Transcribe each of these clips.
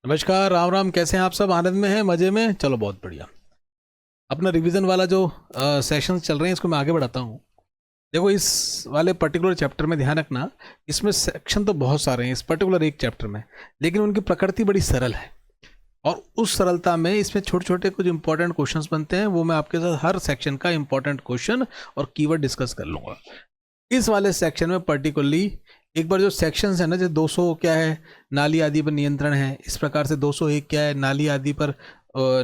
नमस्कार, राम राम। कैसे हैं आप सब? आनंद में हैं, मजे में? चलो बहुत बढ़िया। अपना रिवीजन वाला जो सेशंस चल रहे हैं इसको मैं आगे बढ़ाता हूँ। देखो, इस वाले पर्टिकुलर चैप्टर में ध्यान रखना, इसमें सेक्शन तो बहुत सारे हैं इस पर्टिकुलर एक चैप्टर में, लेकिन उनकी प्रकृति बड़ी सरल है। और उस सरलता में इसमें छोटे छोटे कुछ इंपॉर्टेंट क्वेश्चंस बनते हैं, वो मैं आपके साथ हर सेक्शन का इंपॉर्टेंट क्वेश्चन और कीवर्ड डिस्कस कर लूँगा। इस वाले सेक्शन में पर्टिकुलरली एक बार जो सेक्शंस है ना, जो 200 क्या है, नाली आदि पर नियंत्रण है, इस प्रकार से 201 क्या है, नाली आदि पर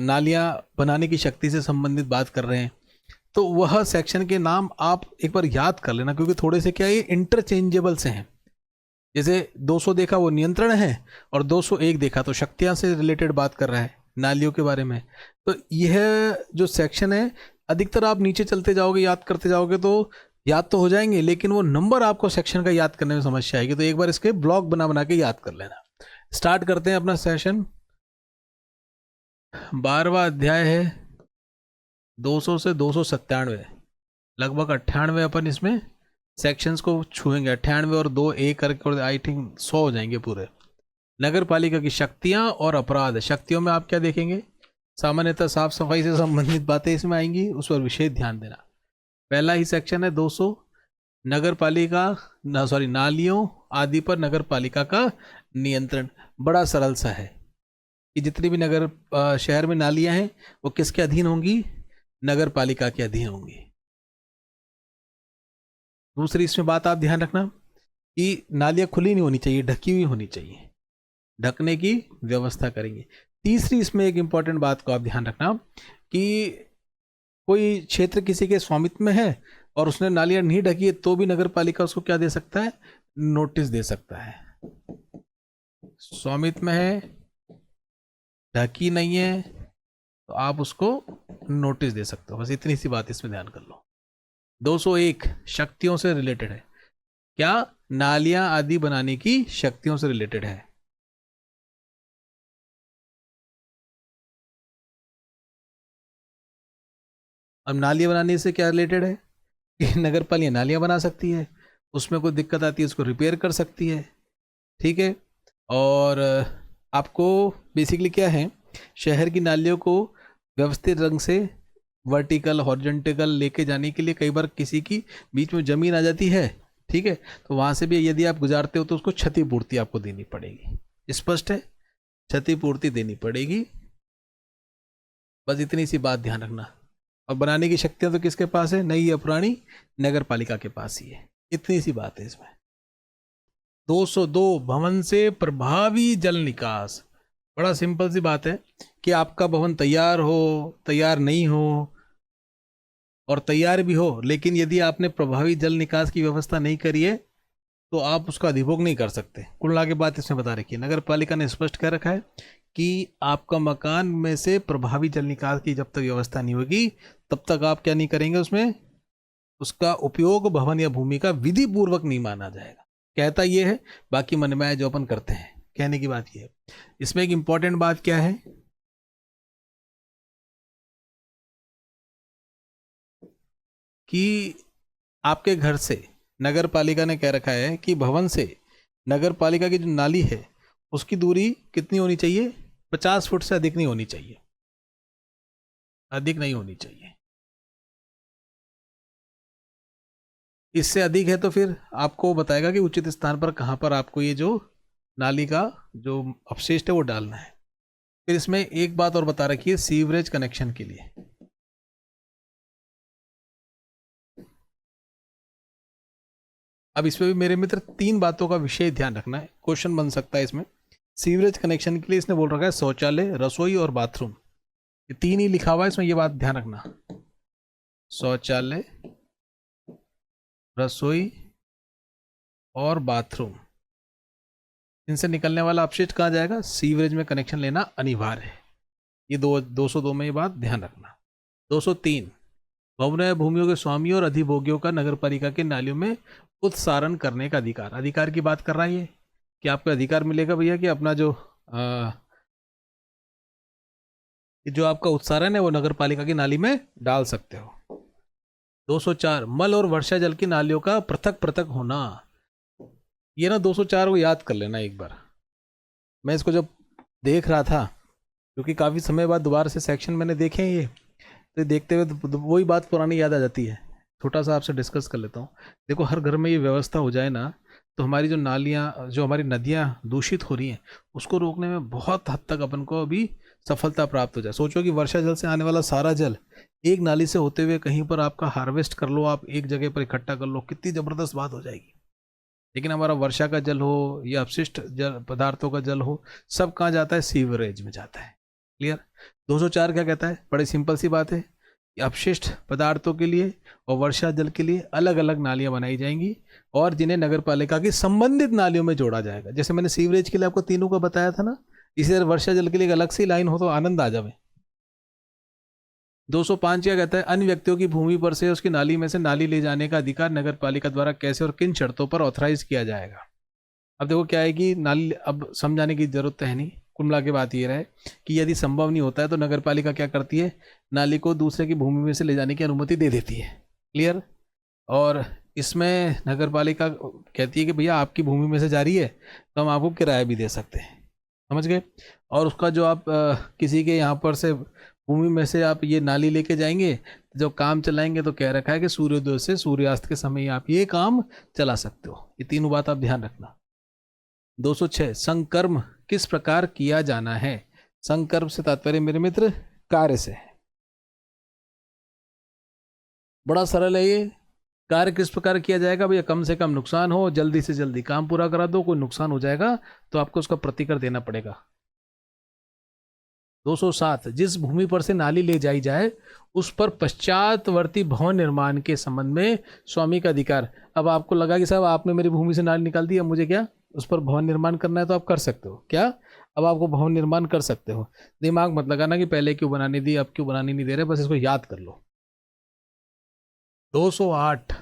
नालियां बनाने की शक्ति से संबंधित बात कर रहे हैं। तो वह सेक्शन के नाम आप एक बार याद कर लेना, क्योंकि थोड़े से क्या है, ये इंटरचेंजेबल से हैं। जैसे 200 देखा वो नियंत्रण है, और 201 देखा तो शक्तियां से रिलेटेड बात कर रहा है, नालियों के बारे में। तो यह जो सेक्शन है, अधिकतर आप नीचे चलते जाओगे, याद करते जाओगे तो याद तो हो जाएंगे, लेकिन वो नंबर आपको सेक्शन का याद करने में समस्या आएगी। तो एक बार इसके ब्लॉक बना बना के याद कर लेना। स्टार्ट करते हैं अपना सेशन। 12वां अध्याय है, 200 से 297, लगभग 98 अपन इसमें सेक्शंस को छुएंगे। 98 और 2 एक करके, और आई थिंक 100 हो जाएंगे पूरे। नगर पालिका की शक्तियां और अपराध। शक्तियों में आप क्या देखेंगे? सामान्यतः साफ सफाई से संबंधित बातें इसमें आएंगी, उस पर विशेष ध्यान देना। पहला ही सेक्शन है 200, नगर पालिका नालियों आदि पर नगर पालिका का नियंत्रण। बड़ा सरल सा है कि जितनी भी शहर में नालियां हैं वो किसके अधीन होंगी? नगर पालिका के अधीन होंगी। दूसरी इसमें बात आप ध्यान रखना कि नालियां खुली नहीं होनी चाहिए, ढकी हुई होनी चाहिए, ढकने की व्यवस्था करेंगे। तीसरी इसमें एक इंपॉर्टेंट बात को आप ध्यान रखना कि कोई क्षेत्र किसी के स्वामित्व में है और उसने नालियां नहीं ढकी है, तो भी नगर पालिका उसको क्या दे सकता है? नोटिस दे सकता है। स्वामित्व में है, ढकी नहीं है, तो आप उसको नोटिस दे सकते हो। बस इतनी सी बात इसमें ध्यान कर लो। 201 शक्तियों से रिलेटेड है। क्या? नालियां आदि बनाने की शक्तियों से रिलेटेड है। अब नालियां बनाने से क्या रिलेटेड है कि नगर पालिका नालियां बना सकती है, उसमें कोई दिक्कत आती है उसको रिपेयर कर सकती है। ठीक है। और आपको बेसिकली क्या है, शहर की नालियों को व्यवस्थित रंग से वर्टिकल हॉरिजॉन्टल लेके जाने के लिए कई बार किसी की बीच में जमीन आ जाती है। ठीक है। तो वहां से भी यदि आप गुजारते हो तो उसको क्षतिपूर्ति आपको देनी पड़ेगी। स्पष्ट है? क्षतिपूर्ति देनी पड़ेगी। बस इतनी सी बात ध्यान रखना। और बनाने की शक्तियां तो किसके पास है? नई या पुरानी? नगर पालिका के पास ही है। इतनी सी बात है इसमें। 202 भवन से प्रभावी जल निकास। बड़ा सिंपल सी बात है कि आपका भवन तैयार हो, तैयार नहीं हो, और तैयार भी हो, लेकिन यदि आपने प्रभावी जल निकास की व्यवस्था नहीं करी है तो आप उसका अधिभोग नहीं कर सकते। कुल मिला के बात इसमें बता रखी है, नगर पालिका ने स्पष्ट कर रखा है कि आपका मकान में से प्रभावी जल निकास की जब तक व्यवस्था नहीं होगी तब तक आप क्या नहीं करेंगे, उसमें उसका उपयोग भवन या भूमि का विधि पूर्वक नहीं माना जाएगा। कहता यह है, बाकी मन में आए जो अपन करते हैं। कहने की बात यह है। इसमें एक इंपॉर्टेंट बात क्या है कि आपके घर से नगर पालिका ने कह रखा है कि भवन से नगर पालिका की जो नाली है उसकी दूरी कितनी होनी चाहिए? 50 फुट से अधिक नहीं होनी चाहिए। अधिक नहीं होनी चाहिए। इससे अधिक है तो फिर आपको बताएगा कि उचित स्थान पर कहां पर आपको ये जो नाली का जो अपशिष्ट है वो डालना है। फिर इसमें एक बात और बता रखी है सीवरेज कनेक्शन के लिए। अब इसमें भी मेरे मित्र 3 बातों का विशेष ध्यान रखना है, क्वेश्चन बन सकता है इसमें। सीवरेज कनेक्शन के लिए इसने बोल रखा है शौचालय, रसोई और बाथरूम। ये 3 ही लिखा हुआ है इसमें, ये बात ध्यान रखना। शौचालय, रसोई और बाथरूम, इनसे निकलने वाला अपशिष्ट कहाँ जाएगा? सीवरेज में कनेक्शन लेना अनिवार्य है। ये 202 में ये बात ध्यान रखना। 203 भवन या भूमियों के स्वामियों और अधिभोगियों का नगरपालिका के नालियों में उत्सारण करने का अधिकार। अधिकार की बात कर रहा है ये कि आपको अधिकार मिलेगा भैया कि अपना जो आपका उत्सारण है वो नगरपालिका की नाली में डाल सकते हो। 204 मल और वर्षा जल की नालियों का पृथक पृथक होना। ये ना 204 को याद कर लेना एक बार। मैं इसको जब देख रहा था, क्योंकि काफ़ी समय बाद दोबारा से सेक्शन मैंने देखे हैं ये, तो देखते हुए तो वही बात पुरानी याद आ जाती है। छोटा सा आपसे डिस्कस कर लेता हूँ। देखो, हर घर में ये व्यवस्था हो जाए ना, तो हमारी जो नालियाँ, जो हमारी नदियाँ दूषित हो रही हैं, उसको रोकने में बहुत हद तक अपन को अभी सफलता प्राप्त हो जाए। सोचो कि वर्षा जल से आने वाला सारा जल एक नाली से होते हुए कहीं पर आपका हार्वेस्ट कर लो, आप एक जगह पर इकट्ठा कर लो, कितनी ज़बरदस्त बात हो जाएगी। लेकिन हमारा वर्षा का जल हो या अपशिष्ट जल पदार्थों का जल हो, सब कहाँ जाता है? सीवरेज में जाता है। क्लियर? 204 क्या कहता है? बड़ी सिंपल सी बात है कि अपशिष्ट पदार्थों के लिए और वर्षा जल के लिए अलग अलग नालियां बनाई जाएंगी, और जिन्हें नगर पालिका की संबंधित नालियों में जोड़ा जाएगा। जैसे मैंने सीवरेज के लिए आपको तीनों का बताया था ना, इसी तरह वर्षा जल के लिए एक अलग सी लाइन हो तो आनंद आ जाए। 205 क्या कहता है? अन्य व्यक्तियों की भूमि पर से उसकी नाली में से नाली ले जाने का अधिकार नगर पालिका द्वारा कैसे और किन शर्तों पर ऑथराइज किया जाएगा। अब देखो क्या है कि नाली, अब समझाने की जरूरत तो है नहीं, कुल मिला के बात ये रहे कि यदि संभव नहीं होता है तो नगर पालिका क्या करती है? नाली को दूसरे की भूमि में से ले जाने की अनुमति दे देती है। क्लियर? और इसमें नगर पालिका कहती है कि भैया आपकी भूमि में से जा रही है तो हम आपको किराया भी दे सकते हैं। समझ गए? और उसका जो आप किसी के यहाँ पर से भूमि में से आप ये नाली लेके जाएंगे, जो काम चलाएंगे, तो कह रखा है कि सूर्योदय से सूर्यास्त के समय ही आप ये काम चला सकते हो। ये तीनों बात आप ध्यान रखना। 206 संकर्म किस प्रकार किया जाना है? संकर्म से तात्पर्य मेरे मित्र कार्य से है। बड़ा सरल है ये। कार्य किस प्रकार किया जाएगा भैया? कम से कम नुकसान हो, जल्दी से जल्दी काम पूरा करा दो। कोई नुकसान हो जाएगा तो आपको उसका प्रतिकर देना पड़ेगा। 207 जिस भूमि पर से नाली ले जाई जाए उस पर पश्चातवर्ती भवन निर्माण के संबंध में स्वामी का अधिकार। अब आपको लगा कि साहब आपने मेरी भूमि से नाली निकाल दी, अब मुझे क्या उस पर भवन निर्माण करना है? तो आप कर सकते हो। क्या? अब आपको भवन निर्माण कर सकते हो। दिमाग मत लगाना कि पहले क्यों बनाने दी, अब क्यों बनाने नहीं दे रहे, बस इसको याद कर लो। 208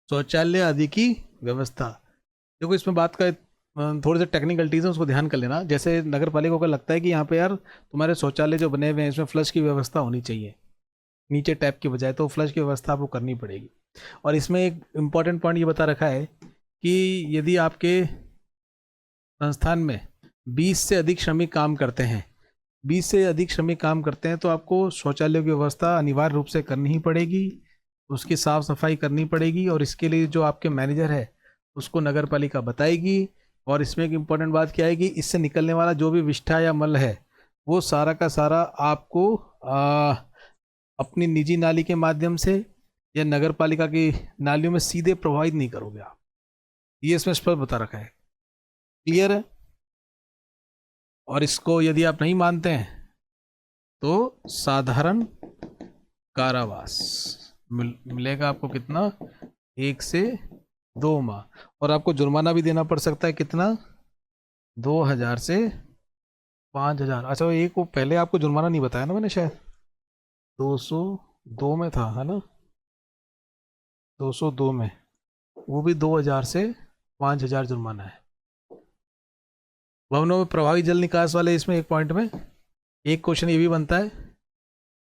शौचालय आदि की व्यवस्था। देखो, इसमें बात का थोड़े से टेक्निकलिटीज है, उसको ध्यान कर लेना। जैसे नगर पालिका को लगता है कि यहाँ पे यार तुम्हारे शौचालय जो बने हुए हैं इसमें फ्लश की व्यवस्था होनी चाहिए नीचे टैप की बजाय, तो फ्लश की व्यवस्था आपको करनी पड़ेगी। और इसमें एक इम्पॉर्टेंट पॉइंट ये बता रखा है कि यदि आपके संस्थान में 20 से अधिक श्रमिक काम करते हैं, 20 से अधिक श्रमिक काम करते हैं, तो आपको शौचालय की व्यवस्था अनिवार्य रूप से करनी ही पड़ेगी, उसकी साफ सफाई करनी पड़ेगी। और इसके लिए जो आपके मैनेजर है उसको नगर पालिका बताएगी। और इसमें एक इम्पॉर्टेंट बात क्या है कि इससे निकलने वाला जो भी विष्ठा या मल है वो सारा का सारा आपको अपनी निजी नाली के माध्यम से या नगर पालिका की नालियों में सीधे प्रवाहित नहीं करोगे आप। ये इसमें स्पष्ट बता रखा है। क्लियर है? और इसको यदि आप नहीं मानते हैं तो साधारण कारावास मिलेगा आपको। कितना? 1 से 2 माह। और आपको जुर्माना भी देना पड़ सकता है। कितना? 2000 से 5000। अच्छा, एक वो पहले आपको जुर्माना नहीं बताया ना मैंने, शायद 202 में था, है ना? 202 में वो भी 2000 से 5000 जुर्माना है। भवनों में प्रभावी जल निकास वाले, इसमें एक पॉइंट में एक क्वेश्चन ये भी बनता है,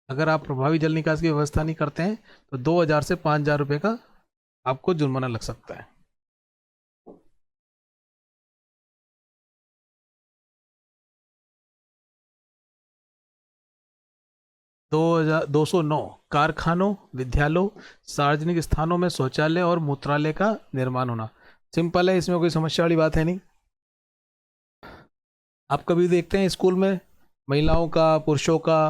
अगर आप प्रभावी जल निकास की व्यवस्था नहीं करते हैं तो 2000 से 5000 रुपये का आपको जुर्माना लग सकता है। दो 209 कारखानों, विद्यालयों, सार्वजनिक स्थानों में शौचालय और मूत्रालय का निर्माण होना। सिंपल है, इसमें कोई समस्या वाली बात है नहीं। आप कभी देखते हैं स्कूल में महिलाओं का पुरुषों का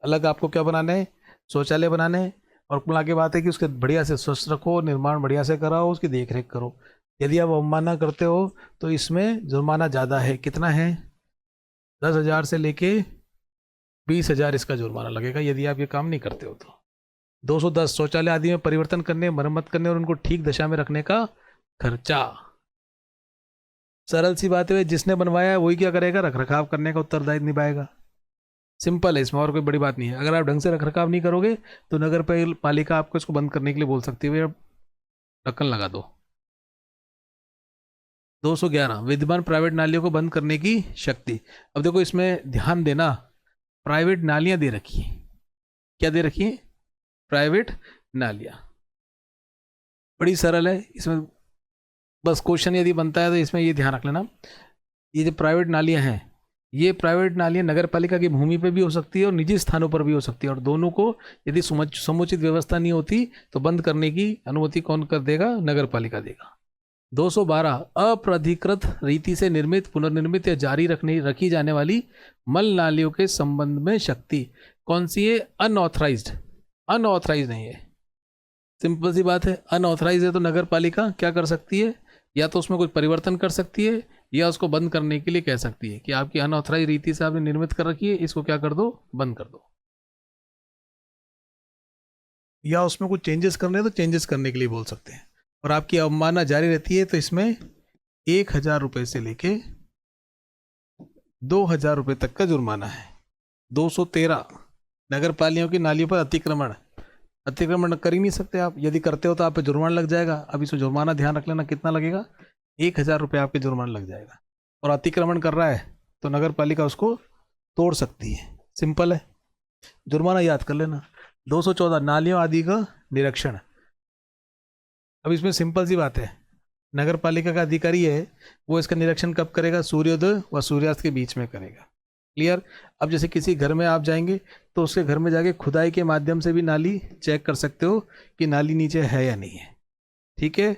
अलग आपको क्या बनाना है? शौचालय बनाने हैं। और कुल आगे बात है कि उसके बढ़िया से स्वच्छ रखो, निर्माण बढ़िया से कराओ, उसकी देख रेख करो। यदि आप अवमानना करते हो तो इसमें जुर्माना ज़्यादा है। कितना है? 10,000 से लेके 20,000 इसका जुर्माना लगेगा यदि आप ये काम नहीं करते हो तो। 210 शौचालय आदि में परिवर्तन करने, मरम्मत करने और उनको ठीक दशा में रखने का खर्चा। सरल सी बात है, जिसने बनवाया है वही क्या करेगा? रख रखाव करने का उत्तरदायित्व निभाएगा। सिंपल है, इसमें और कोई बड़ी बात नहीं है। अगर आप ढंग से रख रखाव नहीं करोगे तो नगर पालिका आपको इसको बंद करने के लिए बोल सकती है, भैया ढक्कन लगा दो। 211 विद्यमान प्राइवेट नालियों को बंद करने की शक्ति। अब देखो, इसमें ध्यान देना, प्राइवेट नालियां दे रखी हैं। क्या दे रखी है? प्राइवेट नालियां। बड़ी सरल है, इसमें बस क्वेश्चन यदि बनता है तो इसमें ये ध्यान रख लेना, ये जो प्राइवेट नालियां हैं ये प्राइवेट नालियाँ नगर पालिका की भूमि पे भी हो सकती है और निजी स्थानों पर भी हो सकती है, और दोनों को यदि समुचित व्यवस्था नहीं होती तो बंद करने की अनुमति कौन कर देगा? नगर पालिका देगा। 212 अप्राधिकृत रीति से निर्मित, पुनर्निर्मित या जारी रखी जाने वाली मल नालियों के संबंध में शक्ति कौन सी है? अनऑथराइज्ड। अनऑथराइज नहीं है, सिंपल सी बात है। अनऑथराइज है तो नगर पालिका क्या कर सकती है? या तो उसमें कुछ परिवर्तन कर सकती है या उसको बंद करने के लिए कह सकती है कि आपकी अनऑथराइज रीति से आपने निर्मित कर रखी है, इसको क्या कर दो? बंद कर दो। या उसमें कुछ चेंजेस करने तो चेंजेस करने के लिए बोल सकते हैं। और आपकी अवमानना जारी रहती है तो इसमें 1,000 रुपये से लेके 2,000 रुपये तक का जुर्माना है। 213 नगर पालिकाओं की नालियों पर अतिक्रमण कर ही नहीं सकते आप। यदि करते हो तो आप पे जुर्माना लग जाएगा। अब इसमें जुर्माना ध्यान रख लेना कितना लगेगा? 1,000 रुपये आपके जुर्माना लग जाएगा। और अतिक्रमण कर रहा है तो नगर पालिका उसको तोड़ सकती है। सिंपल है, जुर्माना याद कर लेना। 214 नालियों आदि का निरीक्षण। अब इसमें सिंपल सी बात है, नगर पालिका का अधिकारी है, वो इसका निरीक्षण कब करेगा? सूर्योदय व सूर्यास्त के बीच में करेगा। क्लियर? अब जैसे किसी घर में आप जाएंगे तो उसके घर में जाके खुदाई के माध्यम से भी नाली चेक कर सकते हो कि नाली नीचे है या नहीं है। ठीक है?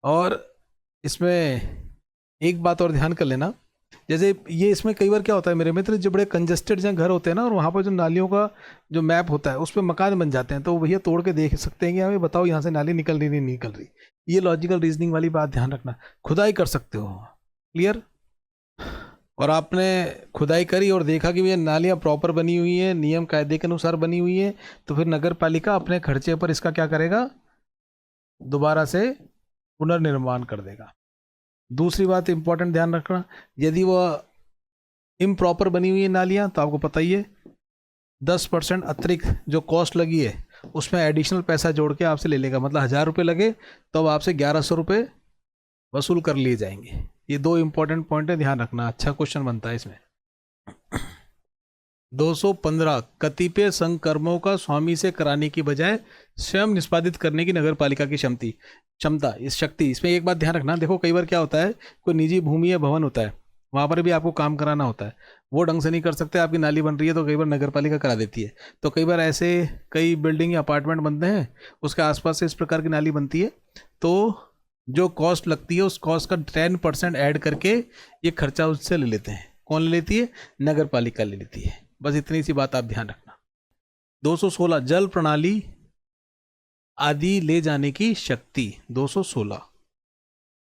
और इसमें एक बात और ध्यान कर लेना, जैसे ये इसमें कई बार क्या होता है मेरे मित्र, जो बड़े कंजेस्टेड जहाँ घर होते हैं ना, और वहाँ पर जो नालियों का जो मैप होता है उस पर मकान बन जाते हैं, तो भैया तोड़ के देख सकते हैं कि हमें बताओ यहाँ से नाली निकल रही नहीं निकल रही। ये लॉजिकल रीजनिंग वाली बात ध्यान रखना। खुदाई कर सकते हो। क्लियर? और आपने खुदाई करी और देखा कि ये नालियाँ प्रॉपर बनी हुई हैं, नियम कायदे के अनुसार बनी हुई है, तो फिर नगर पालिका अपने खर्चे पर इसका क्या करेगा? दोबारा से पुनर्निर्माण कर देगा। दूसरी बात इंपॉर्टेंट ध्यान रखना, यदि वह इम्प्रॉपर बनी हुई है नालियाँ तो आपको पता ही है 10% अतिरिक्त जो कॉस्ट लगी है उसमें एडिशनल पैसा जोड़ के आपसे ले लेगा। मतलब 1,000 रुपये लगे तो अब आपसे 1,100 रुपये वसूल कर लिए जाएंगे। ये दो इंपॉर्टेंट पॉइंट है, ध्यान रखना। अच्छा क्वेश्चन बनता है इसमें। 215 कतिपय संकर्मों का स्वामी से कराने की बजाय स्वयं निष्पादित करने की नगर पालिका की क्षमता इस शक्ति। इसमें एक बात ध्यान रखना, देखो कई बार क्या होता है, कोई निजी भूमि या भवन होता है, वहाँ पर भी आपको काम कराना होता है, वो ढंग से नहीं कर सकते, आपकी नाली बन रही है तो कई बार नगर पालिका करा देती है। तो कई बार ऐसे कई बिल्डिंग या अपार्टमेंट बनते हैं, उसके आसपास से इस प्रकार की नाली बनती है, तो जो कॉस्ट लगती है उस कॉस्ट का 10% ऐड करके ये खर्चा उससे ले लेते हैं। कौन ले लेती है? नगर पालिका ले लेती है। बस इतनी सी बात आप ध्यान रखना। 216 जल प्रणाली आदि ले जाने की शक्ति। 216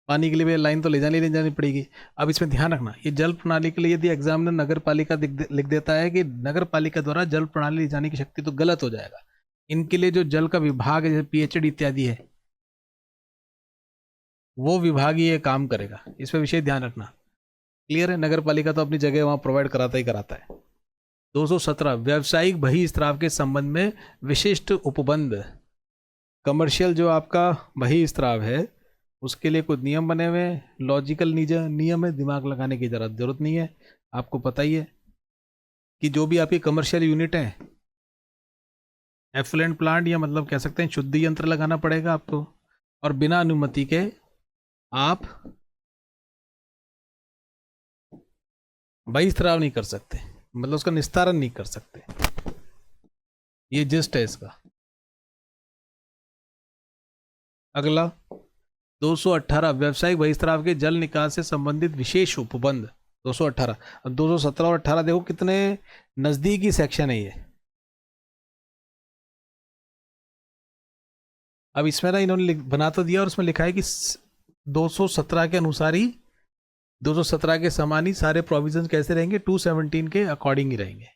पानी के लिए भी लाइन तो ले जानी पड़ेगी। अब इसमें ध्यान रखना, ये जल प्रणाली के लिए यदि एग्जामिनर नगर पालिका लिख देता है कि नगर पालिका द्वारा जल प्रणाली ले जाने की शक्ति, तो गलत हो जाएगा। इनके लिए जो जल का विभाग है, जैसे पीएचडी इत्यादि है, वो विभाग ही ये काम करेगा। इस पर विशेष ध्यान रखना। क्लियर है? नगर पालिका तो अपनी जगह वहाँ प्रोवाइड कराता ही कराता है। 217 व्यावसायिक बहिस्त्राव के संबंध में विशिष्ट उपबंध। कमर्शियल जो आपका बहिस्त्राव है उसके लिए कुछ नियम बने हुए हैं, लॉजिकल नियम है, दिमाग लगाने की जरूरत नहीं है। आपको पता ही है कि जो भी आपकी कमर्शियल यूनिट है, एफ्लुएंट प्लांट या मतलब कह सकते हैं शुद्धि यंत्र लगाना पड़ेगा आपको, और बिना अनुमति के आप बहिस्त्राव नहीं कर सकते, मतलब उसका निस्तारण नहीं कर सकते। ये जिस्ट है इसका। अगला 218 व्यावसायिक बहिस्त्राव के जल निकास से संबंधित विशेष उपबंध। 218। अब 217 और 18 देखो कितने नजदीकी सेक्शन है ये। अब इसमें ना इन्होंने बना तो दिया और उसमें लिखा है कि 217 के अनुसार ही, 217 के समान ही सारे प्रोविजन कैसे रहेंगे? 217 के अकॉर्डिंग ही रहेंगे।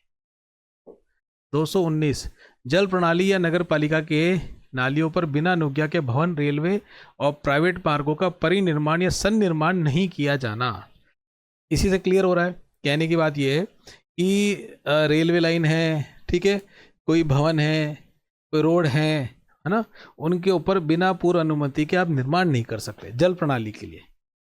219 जल प्रणाली या नगर पालिका के नालियों पर बिना अनुज्ञा के भवन, रेलवे और प्राइवेट मार्गों का परिनिर्माण या सन्निर्माण नहीं किया जाना। इसी से क्लियर हो रहा है। कहने की बात यह है कि रेलवे लाइन है, ठीक है, कोई भवन है, कोई रोड है ना, उनके ऊपर बिना पूर्व अनुमति के आप निर्माण नहीं कर सकते। जल प्रणाली के लिए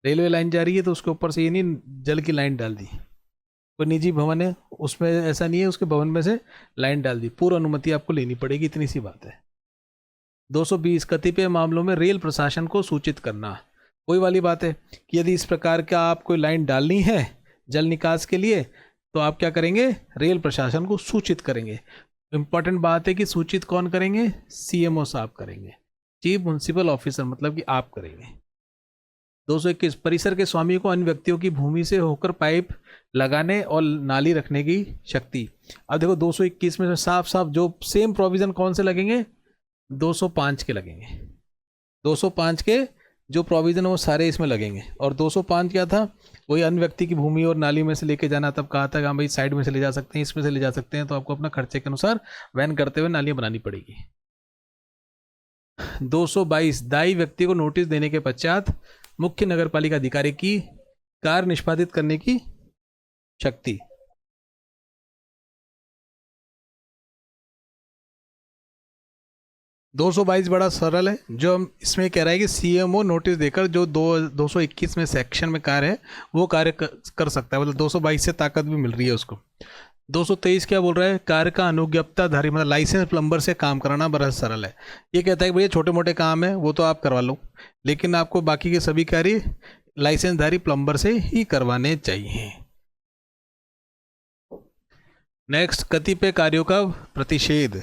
रेलवे लाइन जा रही है तो उसके ऊपर से ये नहीं जल की लाइन डाल दी। कोई निजी भवन है उसमें ऐसा नहीं है, उसके भवन में से लाइन डाल दी, पूर्व अनुमति आपको लेनी पड़ेगी, इतनी सी बात है। 220 कतिपय मामलों में रेल प्रशासन को सूचित करना। वही वाली बात है कि यदि इस प्रकार का आप कोई लाइन डालनी है जल निकास के लिए, तो आप क्या करेंगे, रेल प्रशासन को सूचित करेंगे। इंपॉर्टेंट बात है कि सूचित कौन करेंगे, सीएमओ साहब करेंगे, चीफ म्युनिसिपल ऑफिसर, मतलब कि आप करेंगे। 221 परिसर के स्वामी को अन्य व्यक्तियों की भूमि से होकर पाइप लगाने और नाली रखने की शक्ति। अब देखो 221 में साफ साफ जो सेम प्रोविजन कौन से लगेंगे, 205 के लगेंगे। 205 के जो प्रोविजन है वो सारे इसमें लगेंगे। और 205 क्या था, वही अन्य व्यक्ति की भूमि और नाली में से लेके जाना। तब कहा था कि हाँ भाई साइड में से ले जा सकते हैं, इसमें से ले जा सकते हैं, तो आपको अपना खर्चे के अनुसार वैन करते हुए नालियां बनानी पड़ेगी। 222 दायी व्यक्ति को नोटिस देने के पश्चात मुख्य नगरपालिका अधिकारी की कार्य निष्पादित करने की शक्ति। दो 222 बड़ा सरल है। जो हम इसमें कह रहा है कि सीएमओ नोटिस देकर जो 221 में सेक्शन में कार्य है वो कार्य कर सकता है, मतलब 222 से ताकत भी मिल रही है उसको। 223 क्या बोल रहा है, कार्य का अनुज्ञप्ताधारी मतलब लाइसेंस प्लम्बर से काम कराना बड़ा सरल है। ये कहता है कि भैया छोटे मोटे काम है वो तो आप करवा लो, लेकिन आपको बाकी के सभी कार्य लाइसेंसधारी प्लम्बर से ही करवाने चाहिए। नेक्स्ट, कतिपय कार्यों का प्रतिषेध।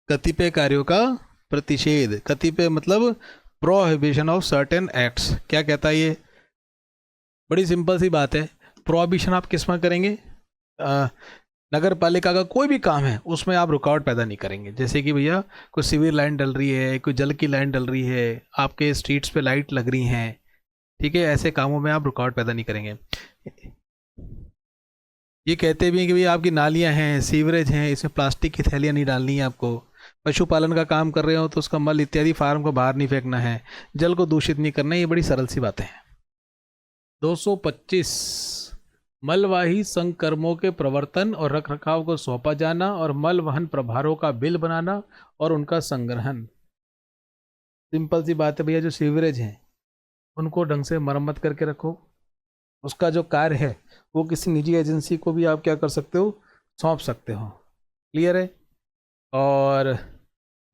कतिपय कार्यों का प्रतिषेध, कतिपय मतलब प्रोहिबिशन ऑफ सर्टेन एक्ट्स। क्या कहता है ये, बड़ी सिंपल सी बात है। प्रोहिबिशन आप किस में करेंगे, नगर पालिका का कोई भी काम है उसमें आप रुकावट पैदा नहीं करेंगे। जैसे कि भैया कोई सीवर लाइन डल रही है, कोई जल की लाइन डल रही है, आपके स्ट्रीट्स पे लाइट लग रही हैं, ठीक है, ऐसे कामों में आप रुकावट पैदा नहीं करेंगे। ये कहते भी हैं कि भैया आपकी नालियां हैं, सीवरेज हैं, इसमें प्लास्टिक की थैलियां नहीं डालनी है आपको। पशुपालन का काम कर रहे हो तो उसका मल इत्यादि फार्म को बाहर नहीं फेंकना है, जल को दूषित नहीं करना है। ये बड़ी सरल सी बातें हैं। 225 मलवाही संकर्मों के प्रवर्तन और रखरखाव को सौंपा जाना और मल वहन प्रभारों का बिल बनाना और उनका संग्रहण। सिंपल सी बात है भैया, जो सीवरेज हैं उनको ढंग से मरम्मत करके रखो। उसका जो कार्य है वो किसी निजी एजेंसी को भी आप क्या कर सकते हो, सौंप सकते हो। क्लियर है। और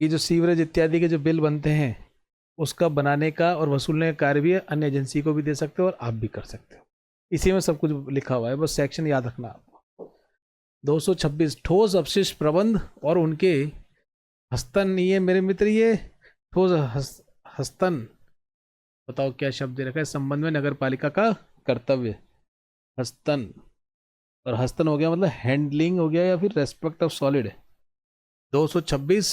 ये जो सीवरेज इत्यादि के जो बिल बनते हैं उसका बनाने का और वसूलने का कार्य भी अन्य एजेंसी को भी दे सकते हो और आप भी कर सकते हो। इसी में सब कुछ लिखा हुआ है, बस सेक्शन याद रखना आपको। 226 ठोस अपशिष्ट प्रबंध और उनके हस्तन। ये मेरे मित्र ये ठोस हस्तन, बताओ क्या शब्द दे रखा है, संबंध में नगर पालिका का कर्तव्य। हस्तन, और हस्तन हो गया मतलब हैंडलिंग हो गया या फिर रेस्पेक्ट ऑफ सॉलिड। 226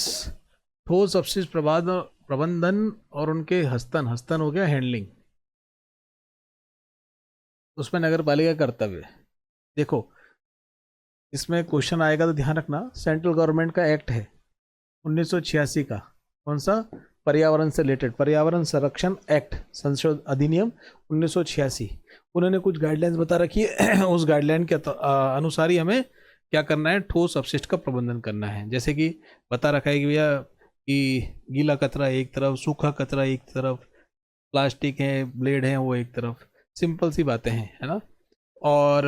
ठोस अपशिष्ट प्रबंधन और उनके हस्तन, हस्तन हो गया हैंडलिंग, उसमें नगर पालिका कर्तव्य। देखो इसमें क्वेश्चन आएगा तो ध्यान रखना, सेंट्रल गवर्नमेंट का एक्ट है 1986 का, कौन सा, पर्यावरण से रिलेटेड पर्यावरण संरक्षण एक्ट संशोधन अधिनियम 1986। उन्होंने कुछ गाइडलाइंस बता रखी है उस गाइडलाइन के अनुसार ही हमें क्या करना है, ठोस अपशिष्ट का प्रबंधन करना है। जैसे कि बता रखा है कि भैया कि गीला कचरा एक तरफ, सूखा कचरा एक तरफ, प्लास्टिक है, ब्लेड है वो एक तरफ। सिंपल सी बातें हैं, है ना। और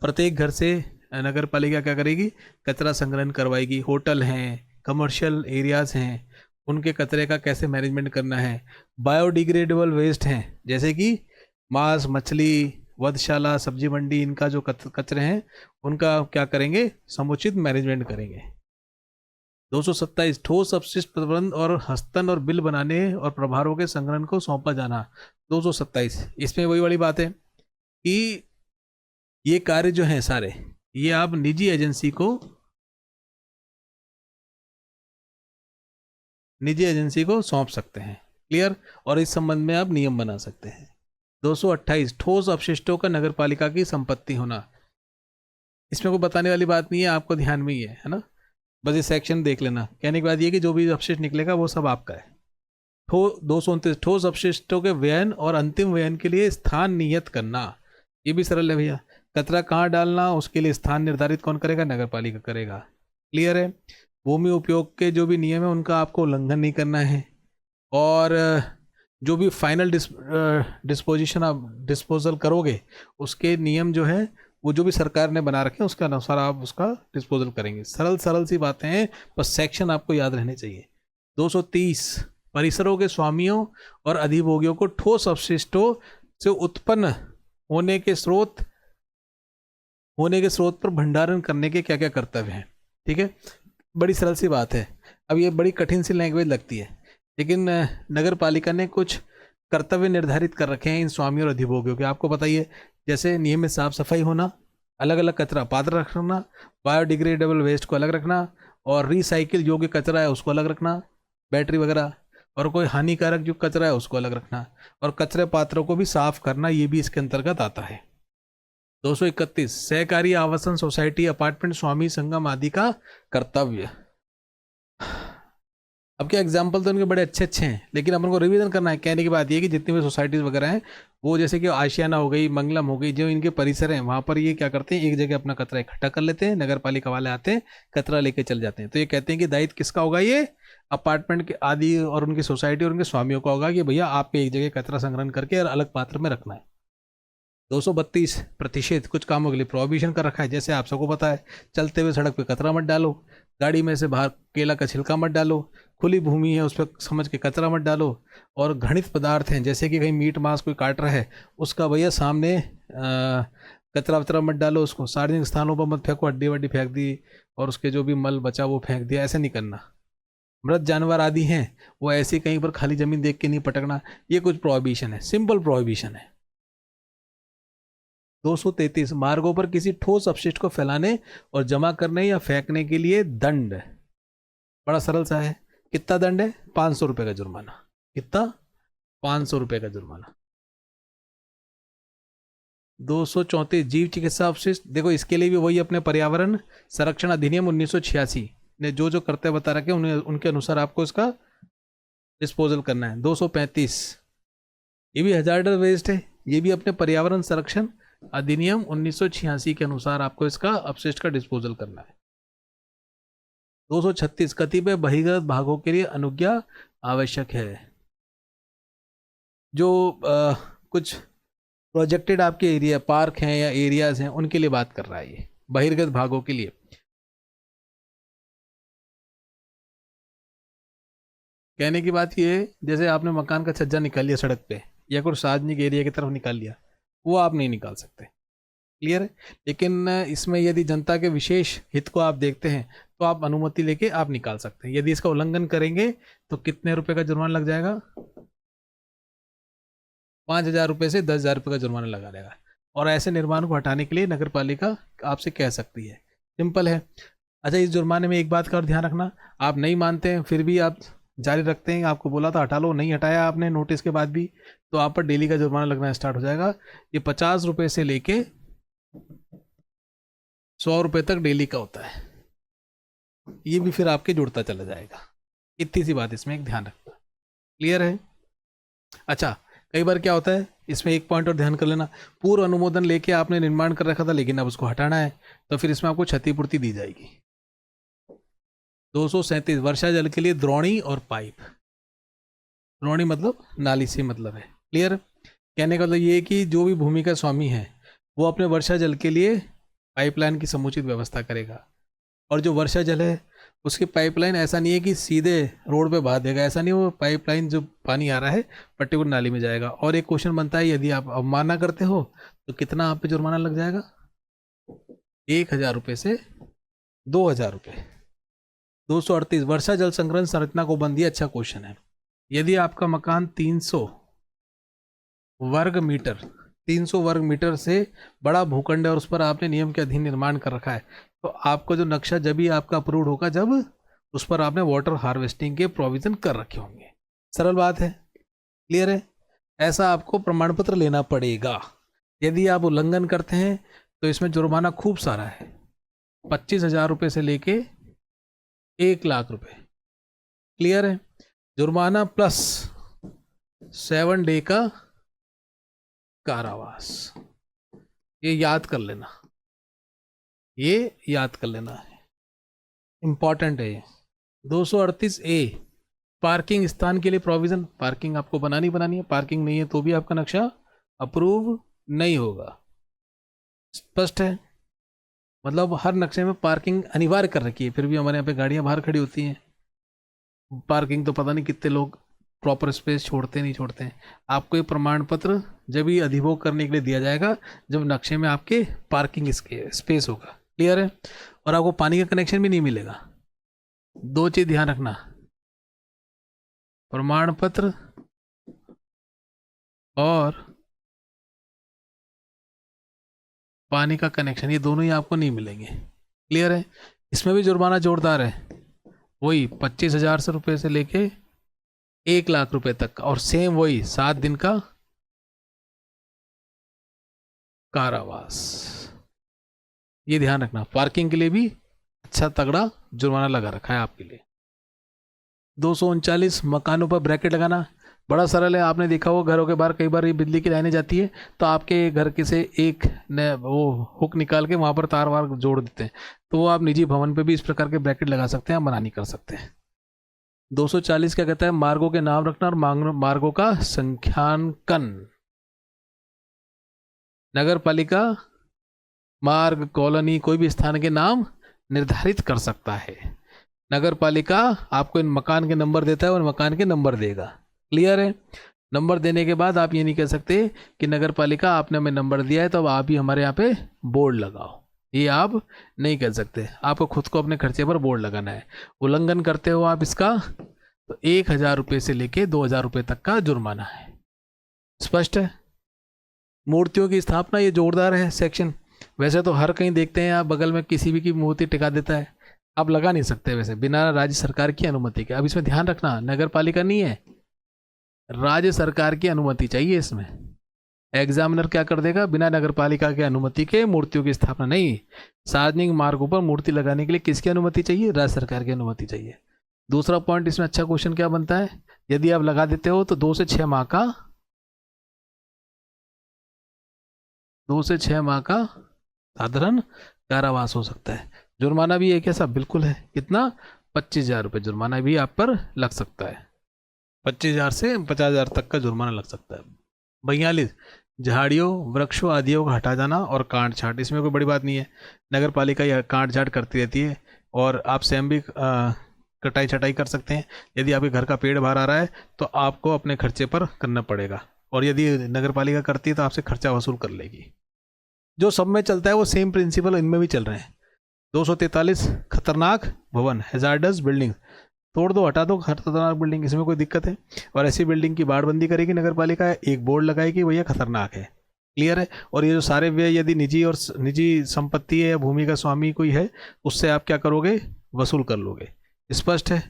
प्रत्येक घर से नगर पालिका क्या करेगी, कचरा संग्रहण करवाएगी। होटल हैं, कमर्शियल एरियाज हैं, उनके कचरे का कैसे मैनेजमेंट करना है। बायोडिग्रेडेबल वेस्ट हैं जैसे कि मांस, मछली, वधशाला, सब्जी मंडी, इनका जो कचरे हैं उनका क्या करेंगे, समुचित मैनेजमेंट करेंगे। 227 ठोस अपशिष्ट प्रबंध और हस्तन और बिल बनाने और प्रभारों के संग्रहण को सौंपा जाना। 227 इसमें वही वाली बात है कि ये कार्य जो हैं सारे ये आप निजी एजेंसी को सौंप सकते हैं। क्लियर। और इस संबंध में आप नियम बना सकते हैं। 228 ठोस अपशिष्टों का नगरपालिका की संपत्ति होना। इसमें कोई बताने वाली बात नहीं है, आपको ध्यान में ही है ना, बस ये सेक्शन देख लेना। कहने की बात ये कि जो भी अपशिष्ट निकलेगा वो सब आपका है। 229 ठोस अपशिष्टों के व्ययन और अंतिम व्ययन के लिए स्थान नियत करना। ये भी सरल है भैया, कचरा कहाँ डालना उसके लिए स्थान निर्धारित कौन करेगा, नगरपालिका करेगा। क्लियर है। भूमि उपयोग के जो भी नियम है उनका आपको उल्लंघन नहीं करना है। और जो भी फाइनल डिस्पोजिशन आप डिस्पोजल करोगे उसके नियम जो है वो जो भी सरकार ने बना रखे हैं उसके अनुसार आप उसका डिस्पोजल करेंगे। सरल सरल सी बातें हैं, बस सेक्शन आपको याद रहने चाहिए। 230 परिसरों के स्वामियों और अधिभोगियों को ठोस अपशिष्टों से उत्पन्न होने के स्रोत होने के स्रोत पर भंडारण करने के क्या क्या कर्तव्य हैं। ठीक है, बड़ी सरल सी बात है। अब ये बड़ी कठिन सी लैंग्वेज लगती है, लेकिन नगर पालिका ने कुछ कर्तव्य निर्धारित कर रखे हैं इन स्वामियों और अधिभोगियों के। आपको बताइए, जैसे नियमित साफ सफाई होना, अलग अलग कचरा पात्र रखना, बायोडिग्रेडेबल वेस्ट को अलग रखना, और रिसाइकिल योग्य कचरा है उसको अलग रखना, बैटरी वगैरह, और कोई हानिकारक जो कचरा है उसको अलग रखना, और कचरे पात्रों को भी साफ करना, ये भी इसके अंतर्गत आता है। 231 सहकारी आवासन सोसाइटी अपार्टमेंट स्वामी संगम आदि का कर्तव्य। अब क्या एग्जाम्पल तो उनके बड़े अच्छे अच्छे हैं, लेकिन अपन को रिवीजन करना है। कहने की बात ये कि जितनी भी सोसाइटीज़ वगैरह हैं, वो जैसे कि आशियाना हो गई, मंगलम हो गई, जो इनके परिसर हैं वहाँ पर ये क्या करते हैं, एक जगह अपना कचरा इकट्ठा कर लेते हैं, नगर पालिका वाले आते हैं, कचरा लेके चल जाते हैं। तो ये कहते हैं कि दायित्व किसका होगा, ये अपार्टमेंट के आदि और उनकी सोसाइटी और उनके स्वामियों का होगा कि भैया आपको एक जगह कचरा संग्रहण करके और अलग पात्र में रखना है। 232 कुछ कामों के लिए प्रोहिबिशन कर रखा है। जैसे आप सबको पता है, चलते हुए सड़क पे कचरा मत डालो, गाड़ी में से बाहर केला का छिलका मत डालो, खुली भूमि है उस पर समझ के कचरा मत डालो, और घनित पदार्थ हैं जैसे कि कहीं मीट मांस कोई काट रहा है उसका भैया सामने कचरा वचरा मत डालो, उसको सार्वजनिक स्थानों पर मत फेंको, हड्डी वड्डी फेंक दी और उसके जो भी मल बचा वो फेंक दिया, ऐसा नहीं करना। मृत जानवर आदि हैं वो ऐसे कहीं पर खाली जमीन देख के नहीं पटकना, ये कुछ प्रोहिबिशन है, सिंपल प्रोहिबिशन है। 233 मार्गों पर किसी ठोस अपशिष्ट को फैलाने और जमा करने या फेंकने के लिए दंड। बड़ा सरल सा है। कितना दंड है? 500 रुपए का जुर्माना। कितना? 500 रुपए का जुर्माना। 234 जीव चिकित्सा अपशिष्ट। देखो इसके लिए भी वही अपने पर्यावरण संरक्षण अधिनियम 1986 ने जो जो करते बता रखे उन्हें उनके अनुसार आपको इसका डिस्पोजल करना है। 235 ये भी हजार्डस वेस्ट है, ये भी अपने पर्यावरण संरक्षण अधिनियम 1986 के अनुसार आपको इसका अपशिष्ट का डिस्पोजल करना है। 236 कतिपय बहिर्गत भागों के लिए अनुज्ञा आवश्यक है। जो कुछ प्रोजेक्टेड आपके एरिया पार्क हैं या एरियाज हैं उनके लिए बात कर रहा है ये, बहिर्गत भागों के लिए। कहने की बात ये है, जैसे आपने मकान का छज्जा निकाल लिया सड़क पे या कोई सार्वजनिक एरिया की तरफ निकाल लिया, वो आप नहीं निकाल सकते, क्लियर है। लेकिन इसमें यदि जनता के विशेष हित को आप देखते हैं तो आप अनुमति लेके आप निकाल सकते हैं। यदि इसका उल्लंघन करेंगे तो कितने रुपए का जुर्माना लग जाएगा? 5,000 रुपये से 10,000 रुपये का जुर्माना लगा देगा। और ऐसे निर्माण को हटाने के लिए नगर पालिका आपसे कह सकती है, सिंपल है। अच्छा, इस जुर्माने में एक बात का और ध्यान रखना, आप नहीं मानते हैं फिर भी आप जारी रखते हैं, आपको बोला था हटा लो, नहीं हटाया आपने नोटिस के बाद भी, तो आप पर डेली का जुर्माना लगना स्टार्ट हो जाएगा। ये 50 रुपये से लेके 100 रुपये तक डेली का होता है। ये भी फिर आपके जुड़ता चला जाएगा। इतनी सी बात इसमें एक ध्यान रखना, क्लियर है। अच्छा, कई बार क्या होता है, इसमें एक पॉइंट और ध्यान कर लेना, पूर्व अनुमोदन लेके आपने निर्माण कर रखा था लेकिन अब उसको हटाना है तो फिर इसमें आपको क्षतिपूर्ति दी जाएगी। 237 वर्षा जल के लिए द्रोणी और पाइप। द्रोणी मतलब नाली से मतलब है, क्लियर। कहने का मतलब ये है कि जो भी भूमि का स्वामी है वो अपने वर्षा जल के लिए पाइपलाइन की समुचित व्यवस्था करेगा। और जो वर्षा जल है उसकी पाइपलाइन ऐसा नहीं है कि सीधे रोड पे बहा देगा, ऐसा नहीं, वो पाइपलाइन जो पानी आ रहा है पर्टिकुलर नाली में जाएगा। और एक क्वेश्चन बनता है, यदि आप अवमानना करते हो तो कितना आप पे जुर्माना लग जाएगा? 1,000 रुपये से 2,000 रुपये। 238 वर्षा जल संग्रहण संरचना को बंदी। अच्छा क्वेश्चन है, यदि आपका मकान 300 वर्ग मीटर से बड़ा भूखंड है और उस पर आपने नियम के अधीन निर्माण कर रखा है तो आपको जो नक्शा जब ही आपका अप्रूव्ड होगा जब उस पर आपने वाटर हार्वेस्टिंग के प्रोविजन कर रखे होंगे। सरल बात है, क्लियर है। ऐसा आपको प्रमाण पत्र लेना पड़ेगा। यदि आप उल्लंघन करते हैं तो इसमें जुर्माना खूब सारा है, 25,000 रुपये से लेके 1,00,000 रुपये, क्लियर है। जुर्माना प्लस 7 डे का कारावास। ये याद कर लेना, ये याद कर लेना है, इंपॉर्टेंट है ये। 238 ए पार्किंग स्थान के लिए प्रोविजन। पार्किंग आपको बनानी है, पार्किंग नहीं है तो भी आपका नक्शा अप्रूव नहीं होगा। स्पष्ट है, मतलब हर नक्शे में पार्किंग अनिवार्य कर रखी है, फिर भी हमारे यहाँ पे गाड़ियाँ बाहर खड़ी होती हैं। पार्किंग तो पता नहीं कितने लोग प्रॉपर स्पेस छोड़ते नहीं छोड़ते हैं। आपको ये प्रमाण पत्र जब ही अधिभोग करने के लिए दिया जाएगा जब नक्शे में आपके पार्किंग स्पेस होगा। क्लियर है? और आपको पानी का कनेक्शन भी नहीं मिलेगा। दो चीज ध्यान रखना, प्रमाण पत्र और पानी का कनेक्शन, ये दोनों ही आपको नहीं मिलेंगे। क्लियर है? इसमें भी जुर्माना जोरदार है, वही 25,000 रुपये से लेके 1,00,000 रुपए तक का, और सेम वही 7 दिन का कारावास। ये ध्यान रखना, पार्किंग के लिए भी अच्छा तगड़ा जुर्माना लगा रखा है आपके लिए। 239 मकानों पर ब्रैकेट लगाना बड़ा सरल है। आपने देखा होगा घरों के बाहर कई बार ये बिजली की लाइनें जाती है तो आपके घर के से एक वो हुक निकाल के वहाँ पर तार वार जोड़ देते हैं, तो वो आप निजी भवन पे भी इस प्रकार के ब्रैकेट लगा सकते हैं, मना नहीं कर सकते हैं। 240 क्या कहता है? मार्गों के नाम रखना और मार्गों का संख्यांकन। नगर पालिका मार्ग, कॉलोनी, कोई भी स्थान के नाम निर्धारित कर सकता है। नगर पालिका आपको इन मकान के नंबर देता है और मकान के नंबर देगा। क्लियर है? नंबर देने के बाद आप ये नहीं कह सकते कि नगर पालिका आपने हमें नंबर दिया है तो अब आप ही हमारे यहाँ पे बोर्ड लगाओ, ये आप नहीं कह सकते। आपको खुद को अपने खर्चे पर बोर्ड लगाना है। उल्लंघन करते हो आप इसका तो 1,000 रुपये से लेके 2,000 रुपये तक का जुर्माना है। स्पष्ट है? मूर्तियों की स्थापना, ये जोरदार है सेक्शन। वैसे तो हर कहीं देखते हैं आप बगल में किसी भी की मूर्ति टिका देता है, आप लगा नहीं सकते वैसे बिना राज्य सरकार की अनुमति के। अब इसमें ध्यान रखना, नगर पालिका नहीं है, राज्य सरकार की अनुमति चाहिए इसमें। एग्जामिनर क्या कर देगा? बिना नगर पालिका की अनुमति के मूर्तियों की स्थापना नहीं। सार्वजनिक मार्गों पर मूर्ति लगाने के लिए किसकी अनुमति चाहिए? राज्य सरकार की अनुमति चाहिए। दूसरा पॉइंट इसमें अच्छा क्वेश्चन क्या बनता है? यदि आप लगा देते हो तो 2 से 6 माह का 2 से 6 माह का साधारण कारावास हो सकता है। जुर्माना भी एक ऐसा बिल्कुल है, कितना? 25,000 रुपये जुर्माना भी आप पर लग सकता है। 25,000 से 50,000 तक का जुर्माना लग सकता है। 42 झाड़ियों वृक्षों आदियों का हटा जाना और काट छाट, इसमें कोई बड़ी बात नहीं है। नगर पालिका यह काट छाट करती रहती है और आप स्वयं भी कटाई छटाई कर सकते हैं। यदि आपके घर का पेड़ बाहर आ रहा है तो आपको अपने खर्चे पर करना पड़ेगा, और यदि नगर पालिका करती है तो आपसे खर्चा वसूल कर लेगी। जो सब में चलता है वो सेम प्रिंसिपल इनमें भी चल रहे हैं। 243 खतरनाक भवन, हैजार्डस बिल्डिंग, तोड़ दो हटा दो खतरनाक बिल्डिंग, इसमें कोई दिक्कत है? और ऐसी बिल्डिंग की बाड़बंदी करेगी नगर पालिका, एक बोर्ड लगाएगी भैया खतरनाक है। क्लियर है? और ये जो सारे व्यय यदि निजी और निजी संपत्ति है या भूमि का स्वामी कोई है उससे आप क्या करोगे? वसूल कर लोगे। स्पष्ट है?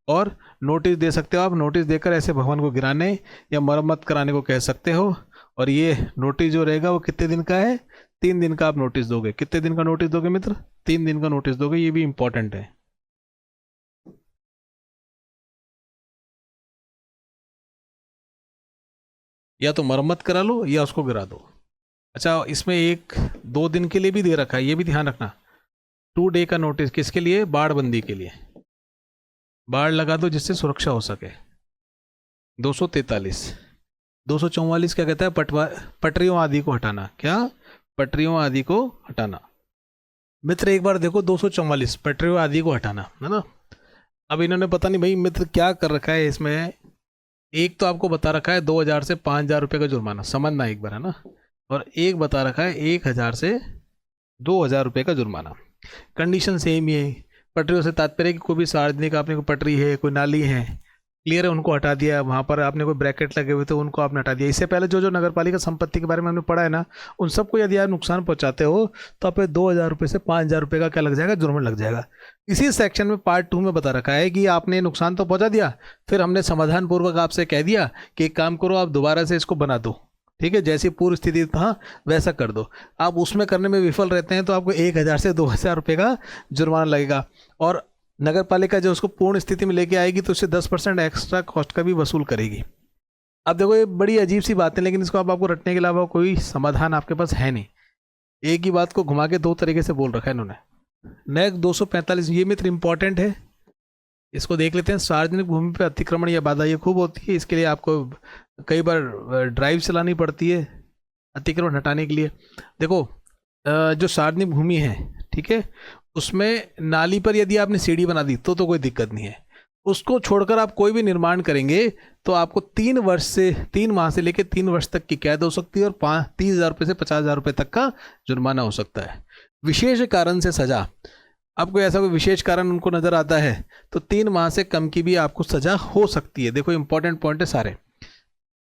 और नोटिस दे सकते हो आप, नोटिस देकर ऐसे भवन को गिराने या मरम्मत कराने को कह सकते हो। और ये नोटिस जो रहेगा वो कितने दिन का है? 3 दिन का आप नोटिस दोगे। कितने दिन का नोटिस दोगे मित्र? 3 दिन का नोटिस दोगे, ये भी इंपॉर्टेंट है। या तो मरम्मत करा लो या उसको गिरा दो। अच्छा, इसमें 1-2 दिन के लिए भी दे रखा है, ये भी ध्यान रखना। 2 डे का नोटिस किसके लिए? बाड़बंदी के लिए। बाड़ लगा दो जिससे सुरक्षा हो सके। 243 244 क्या कहता है? पटरियों आदि को हटाना। क्या? पटरियों आदि को हटाना। मित्र एक बार देखो, 244 पटरियों आदि को हटाना है ना। अब इन्होंने पता नहीं भाई मित्र क्या कर रखा है इसमें। एक तो आपको बता रखा है 2,000 से 5,000 रुपये का जुर्माना, समझना एक बार है ना। और एक बता रखा है 1,000 से 2,000 रुपये का जुर्माना। कंडीशन सेम ही है। पटरियों से तात्पर्य कि कोई भी सार्वजनिक आपने कोई पटरी है, कोई नाली है, क्लियर है, उनको हटा दिया। वहाँ पर आपने कोई ब्रैकेट लगे हुए तो उनको आपने हटा दिया। इससे पहले जो नगर पालिका संपत्ति के बारे में हमने पढ़ा है ना, उन सबको यदि आप नुकसान पहुँचाते हो तो आप 2,000 रुपये से 5,000 रुपये का क्या लग जाएगा? जुर्माना लग जाएगा। इसी सेक्शन में पार्ट 2 में बता रखा है कि आपने नुकसान तो पहुँचा दिया, फिर हमने समाधान पूर्वक आपसे कह दिया कि एक काम करो, आप दोबारा से इसको बना दो, ठीक है, जैसी पूर्व स्थिति था वैसा कर दो। आप उसमें करने में विफल रहते हैं तो आपको 1,000 से 2,000 रुपये का जुर्माना लगेगा। और नगर पालिका जो उसको पूर्ण स्थिति में लेके आएगी तो उससे 10% एक्स्ट्रा कॉस्ट का भी वसूल करेगी। अब देखो ये बड़ी अजीब सी बात है, लेकिन इसको आपको रटने के अलावा कोई समाधान आपके पास है नहीं। एक ही बात को घुमा के 2 तरीके से बोल रखा है इन्होंने। नेक्स्ट 245, ये मित्र इंपॉर्टेंट है, इसको देख लेते हैं। सार्वजनिक भूमि पर अतिक्रमण या बाधा ये खूब होती है, इसके लिए आपको कई बार ड्राइव चलानी पड़ती है अतिक्रमण हटाने के लिए। देखो जो सार्वजनिक भूमि है, ठीक है, उसमें नाली पर यदि आपने सीढ़ी बना दी तो कोई दिक्कत नहीं है। उसको छोड़कर आप कोई भी निर्माण करेंगे तो आपको 3 माह से लेकर 3 वर्ष तक की कैद हो सकती है और 30,000 रुपये से 50,000 रुपये तक का जुर्माना हो सकता है। विशेष कारण से सजा, आपको ऐसा कोई विशेष कारण उनको नज़र आता है तो 3 माह से कम की भी आपको सजा हो सकती है। देखो इंपॉर्टेंट पॉइंट है सारे।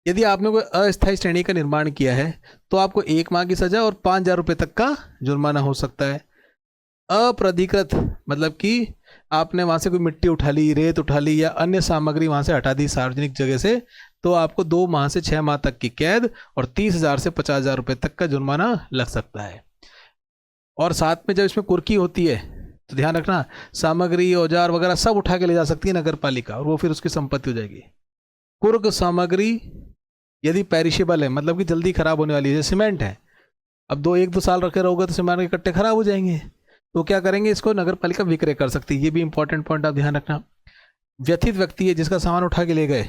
यदि आपने कोई अस्थायी श्रेणी का निर्माण किया है तो आपको 1 माह की सजा और 5,000 रुपये तक का जुर्माना हो सकता है। अप्राधिकृत मतलब कि आपने वहाँ से कोई मिट्टी उठा ली, रेत उठा ली या अन्य सामग्री वहाँ से हटा दी सार्वजनिक जगह से, तो आपको 2 माह से 6 माह तक की कैद और 30,000 से 50,000 रुपये तक का जुर्माना लग सकता है। और साथ में जब इसमें कुर्की होती है तो ध्यान रखना, सामग्री औजार वगैरह सब उठा के ले जा सकती है नगर पालिका और वो फिर उसकी संपत्ति हो जाएगी। कुर्क सामग्री यदि पेरिशेबल है, मतलब कि जल्दी खराब होने वाली है, जैसे सीमेंट है, अब 1-2 साल रखे रहोगे तो सीमेंट के कट्टे खराब हो जाएंगे, तो क्या करेंगे, इसको नगर पालिका विक्रय कर सकती है। ये भी इंपॉर्टेंट पॉइंट आप ध्यान रखना। व्यथित व्यक्ति है जिसका सामान उठा के ले गए,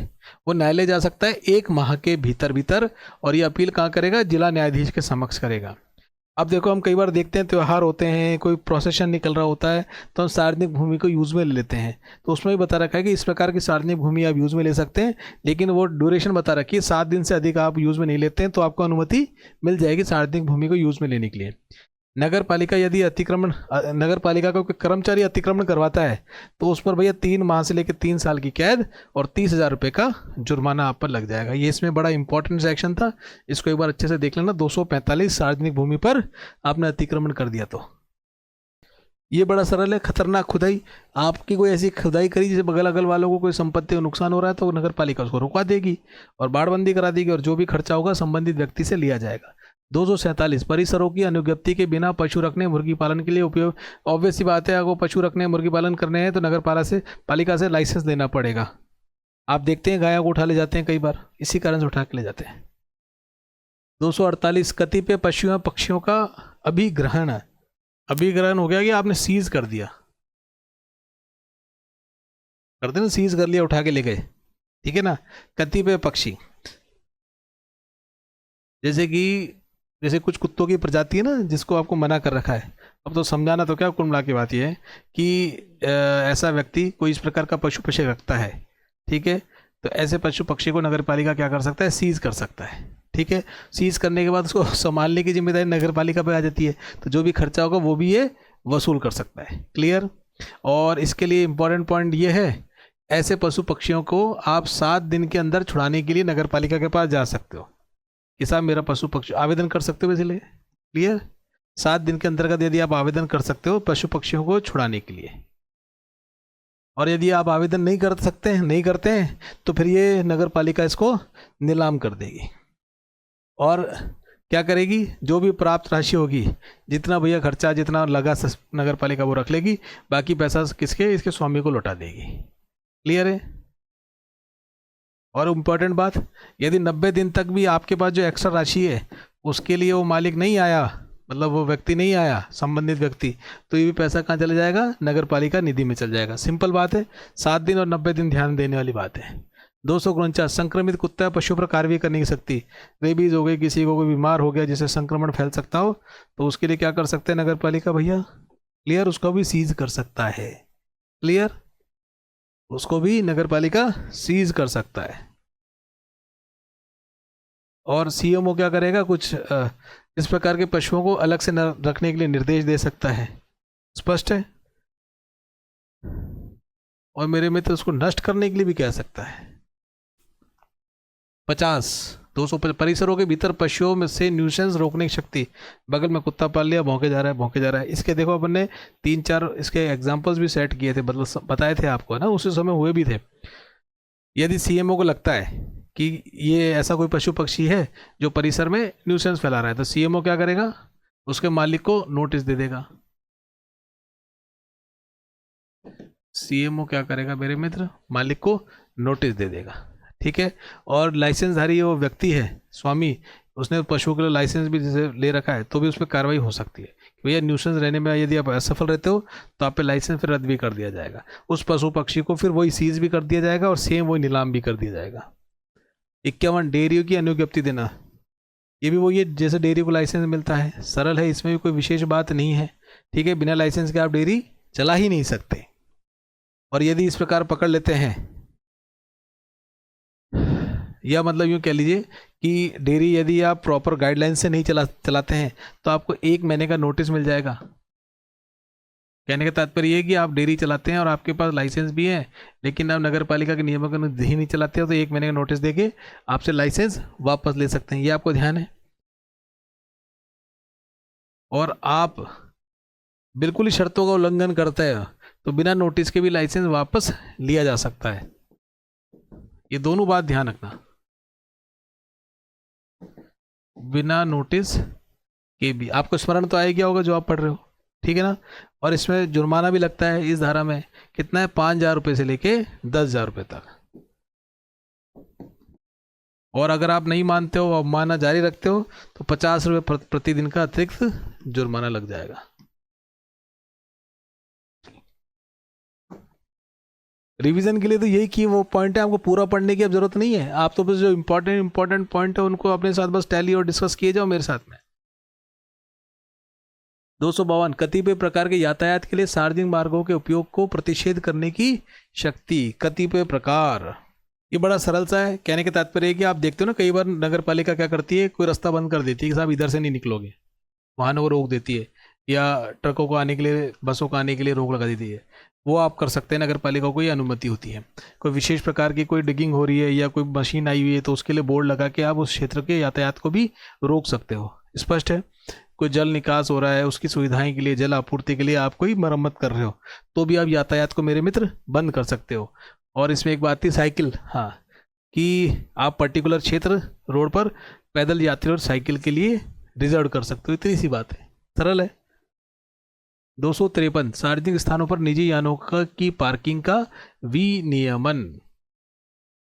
वो न्यायालय जा सकता है 1 माह के भीतर और ये अपील कहाँ करेगा, जिला न्यायाधीश के समक्ष करेगा। अब देखो हम कई बार देखते हैं त्यौहार होते हैं, कोई प्रोसेशन निकल रहा होता है तो हम सार्वजनिक भूमि को यूज़ में ले लेते हैं, तो उसमें भी बता रखा है कि इस प्रकार की सार्वजनिक भूमि आप यूज़ में ले सकते हैं, लेकिन वो ड्यूरेशन बता रखी है 7 दिन से अधिक आप यूज़ में नहीं लेते हैं तो आपको अनुमति मिल जाएगी सार्वजनिक भूमि को यूज़ में लेने के लिए। नगर पालिका यदि नगर पालिका का कोई कर्मचारी अतिक्रमण करवाता है तो उस पर भैया 3 माह से लेकर 3 साल की कैद और 30,000 रुपये का जुर्माना आप पर लग जाएगा। ये इसमें बड़ा इंपॉर्टेंट सेक्शन था, इसको एक बार अच्छे से देख लेना। 245 सार्वजनिक भूमि पर आपने अतिक्रमण कर दिया तो ये बड़ा सरल है। खतरनाक खुदाई, आपकी कोई ऐसी खुदाई करी जिसे बगल अगल वालों को कोई संपत्ति को नुकसान हो रहा है तो नगर पालिका उसको रुकवा देगी और बाड़बंदी करा देगी और जो भी खर्चा होगा संबंधित व्यक्ति से लिया जाएगा। 247 परिसरों की अनुज्ञप्ति के बिना पशु रखने मुर्गी पालन के लिए उपयोग। ऑब्वियस सी बात है, अगर पशु रखने मुर्गी पालन करने हैं तो नगर पालिका से लाइसेंस लेना पड़ेगा। आप देखते हैं गायों को उठा ले जाते हैं, कई बार इसी कारण से उठा के ले जाते हैं। 248 कतिपय पशुओं पक्षियों का अभिग्रहण है। अभिग्रहण हो गया कि आपने सीज कर दिया, करते ना, सीज कर लिया, उठा के ले गए, ठीक है ना। कतिपय पक्षी जैसे कुछ कुत्तों की प्रजाति है ना जिसको आपको मना कर रखा है। अब तो समझाना तो क्या, कुल मिला के बात यह है कि ऐसा व्यक्ति कोई इस प्रकार का पशु पक्षी रखता है, ठीक है, तो ऐसे पशु पक्षी को नगर पालिका क्या कर सकता है, सीज कर सकता है, ठीक है। सीज करने के बाद उसको संभालने की जिम्मेदारी नगर पालिका पर आ जाती है, तो जो भी खर्चा होगा वो भी ये वसूल कर सकता है। क्लियर। और इसके लिए इंपॉर्टेंट पॉइंट ये है, ऐसे पशु पक्षियों को आप 7 दिन के अंदर छुड़ाने के लिए नगर पालिका के पास जा सकते हो कि साहब मेरा पशु पक्षी, आवेदन कर सकते हो इसलिए। क्लियर। 7 दिन के अंतर्गत यदि आप आवेदन कर सकते हो पशु पक्षियों को छुड़ाने के लिए, और यदि आप आवेदन नहीं करते हैं तो फिर ये नगर पालिका इसको नीलाम कर देगी और क्या करेगी, जो भी प्राप्त राशि होगी, जितना भैया खर्चा जितना लगा नगर पालिका वो रख लेगी, बाकी पैसा इसके स्वामी को लौटा देगी। क्लियर है। और इम्पॉर्टेंट बात, यदि 90 दिन तक भी आपके पास जो एक्स्ट्रा राशि है उसके लिए वो मालिक नहीं आया, मतलब वो व्यक्ति नहीं आया, संबंधित व्यक्ति, तो ये भी पैसा कहाँ चला जाएगा, नगर पालिका निधि में चल जाएगा। सिंपल बात है। 7 दिन और 90 दिन ध्यान देने वाली बात है। 249 संक्रमित कुत्ता पशु पर कार्रवाई कर नहीं सकती। रेबीज हो गई, किसी को कोई बीमार हो गया जिससे संक्रमण फैल सकता हो, तो उसके लिए क्या कर सकते हैं नगर पालिका भैया। क्लियर। उसको भी सीज कर सकता है। क्लियर। उसको भी नगर पालिका सीज कर सकता है। और सीएमओ क्या करेगा, कुछ इस प्रकार के पशुओं को अलग से रखने के लिए निर्देश दे सकता है। स्पष्ट है। और मेरे मित्र उसको नष्ट करने के लिए भी कह सकता है। 250 परिसरों के भीतर पशुओं में से न्यूसेंस रोकने की शक्ति। बगल में कुत्ता पाल लिया, भौंके जा रहा है। इसके देखो अपन ने 3-4 इसके एग्जाम्पल्स भी सेट किए थे, मतलब बताए थे आपको ना, उसी समय हुए भी थे। यदि सीएमओ को लगता है कि ये ऐसा कोई पशु पक्षी है जो परिसर में न्यूसेंस फैला रहा है, तो सीएमओ क्या करेगा, उसके मालिक को नोटिस दे देगा। सीएमओ क्या करेगा मेरे मित्र, मालिक को नोटिस दे देगा। ठीक है। और लाइसेंसधारी वो व्यक्ति है, स्वामी, उसने पशुओं के लिए लाइसेंस भी जैसे ले रखा है, तो भी उस पर कार्रवाई हो सकती है। भैया न्यूसेंस रहने में यदि आप असफल रहते हो तो आप पे लाइसेंस फिर रद्द भी कर दिया जाएगा। उस पशु पक्षी को फिर वही सीज भी कर दिया जाएगा और सेम वही नीलाम भी कर दिया जाएगा। 51 डेयरियों की अनुज्ञप्ति देना। ये भी वही है जैसे डेयरी को लाइसेंस मिलता है, सरल है, इसमें भी कोई विशेष बात नहीं है। ठीक है। बिना लाइसेंस के आप डेयरी चला ही नहीं सकते। और यदि इस प्रकार पकड़ लेते हैं, या मतलब यूँ कह लीजिए कि डेयरी यदि आप प्रॉपर गाइडलाइन से नहीं चलाते हैं तो आपको 1 महीने का नोटिस मिल जाएगा। कहने का तात्पर्य ये है कि आप डेयरी चलाते हैं और आपके पास लाइसेंस भी है, लेकिन आप नगर पालिका के नियमों के अनुसार ही नहीं चलाते हो तो 1 महीने का नोटिस देके आपसे लाइसेंस वापस ले सकते हैं। ये आपको ध्यान है। और आप बिल्कुल ही शर्तों का उल्लंघन करते हैं तो बिना नोटिस के भी लाइसेंस वापस लिया जा सकता है। ये दोनों बात ध्यान रखना, बिना नोटिस के भी। आपको स्मरण तो आ गया होगा जो आप पढ़ रहे हो, ठीक है ना। और इसमें जुर्माना भी लगता है इस धारा में। कितना है? 5,000 रुपये से लेके 10,000 रुपये तक। और अगर आप नहीं मानते हो, अवमानना जारी रखते हो तो 50 रुपये प्रतिदिन का अतिरिक्त जुर्माना लग जाएगा। रिवीजन के लिए तो यही की वो पॉइंट है, आपको पूरा पढ़ने की अब जरूरत नहीं है। आप तो बस जो इंपॉर्टेंट पॉइंट है उनको अपने साथ बस टैली और डिस्कस किए जाओ मेरे साथ में। 252 कतिपय प्रकार के यातायात के लिए सार्वजनिक मार्गों के उपयोग को प्रतिषेध करने की शक्ति। कतिपय प्रकार, ये बड़ा सरल सा है। कहने का तात्पर्य है कि आप देखते हो ना, कई बार नगर पालिका क्या करती है, कोई रास्ता बंद कर देती है कि साहब इधर से नहीं निकलोगे, वाहनों को रोक देती है, या ट्रकों को आने के लिए, बसों को आने के लिए रोक लगा देती है। वो आप कर सकते हैं, नगर पालिका को ये अनुमति होती है। कोई विशेष प्रकार की कोई डिगिंग हो रही है या कोई मशीन आई हुई है तो उसके लिए बोर्ड लगा के आप उस क्षेत्र के यातायात को भी रोक सकते हो। स्पष्ट है। कोई जल निकास हो रहा है, उसकी सुविधाएं के लिए, जल आपूर्ति के लिए आप कोई मरम्मत कर रहे हो तो भी आप यातायात को मेरे मित्र बंद कर सकते हो। और इसमें एक बात थी साइकिल, हाँ, कि आप पर्टिकुलर क्षेत्र रोड पर पैदल यात्री और साइकिल के लिए रिजर्व कर सकते हो। इतनी सी बात है, सरल है। 253 सार्वजनिक स्थानों पर निजी यानों की पार्किंग का विनियमन।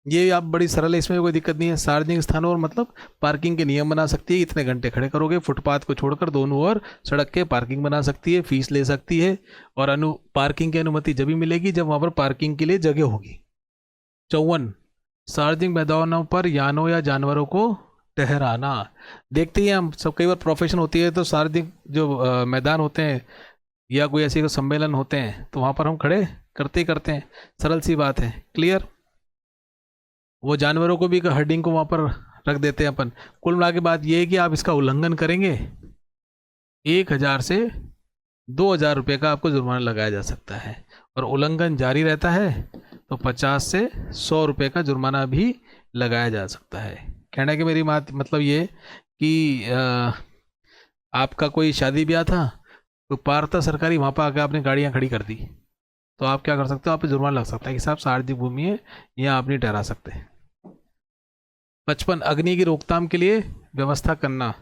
ये आप बड़ी सरल है, इसमें कोई दिक्कत नहीं है। सार्वजनिक स्थानों और मतलब पार्किंग के नियम बना सकती है। इतने घंटे खड़े करोगे, फुटपाथ को छोड़कर दोनों ओर सड़क के पार्किंग बना सकती है, फीस ले सकती है। और पार्किंग की अनुमति जब भी मिलेगी जब वहाँ पर पार्किंग के लिए जगह होगी। 54 सार्वजनिक मैदानों पर यानों या जानवरों को ठहराना। देखते ही हम सब, कई बार प्रोफेशन होती है तो सार्वजनिक जो मैदान होते हैं या कोई ऐसे सम्मेलन होते हैं तो वहाँ पर हम खड़े करते ही करते हैं। सरल सी बात है, क्लियर। वो जानवरों को भी हर्डिंग को वहाँ पर रख देते हैं अपन। कुल मिला के बात ये है कि आप इसका उल्लंघन करेंगे 1,000 से 2,000 रुपये का आपको जुर्माना लगाया जा सकता है। और उल्लंघन जारी रहता है तो 50 से 100 रुपये का जुर्माना भी लगाया जा सकता है। कहने की मेरी बात मतलब ये कि आपका कोई शादी ब्याह था, कोई पार्क था सरकारी, वहाँ पर आकर आपने गाड़ियाँ खड़ी कर दी तो आप क्या कर सकते हो, आप पे जुर्माना लग सकता है कि साहब सार्वजनिक भूमि है, यहाँ आप नहीं ठहरा सकते। 55 अग्नि की रोकथाम के लिए व्यवस्था करना।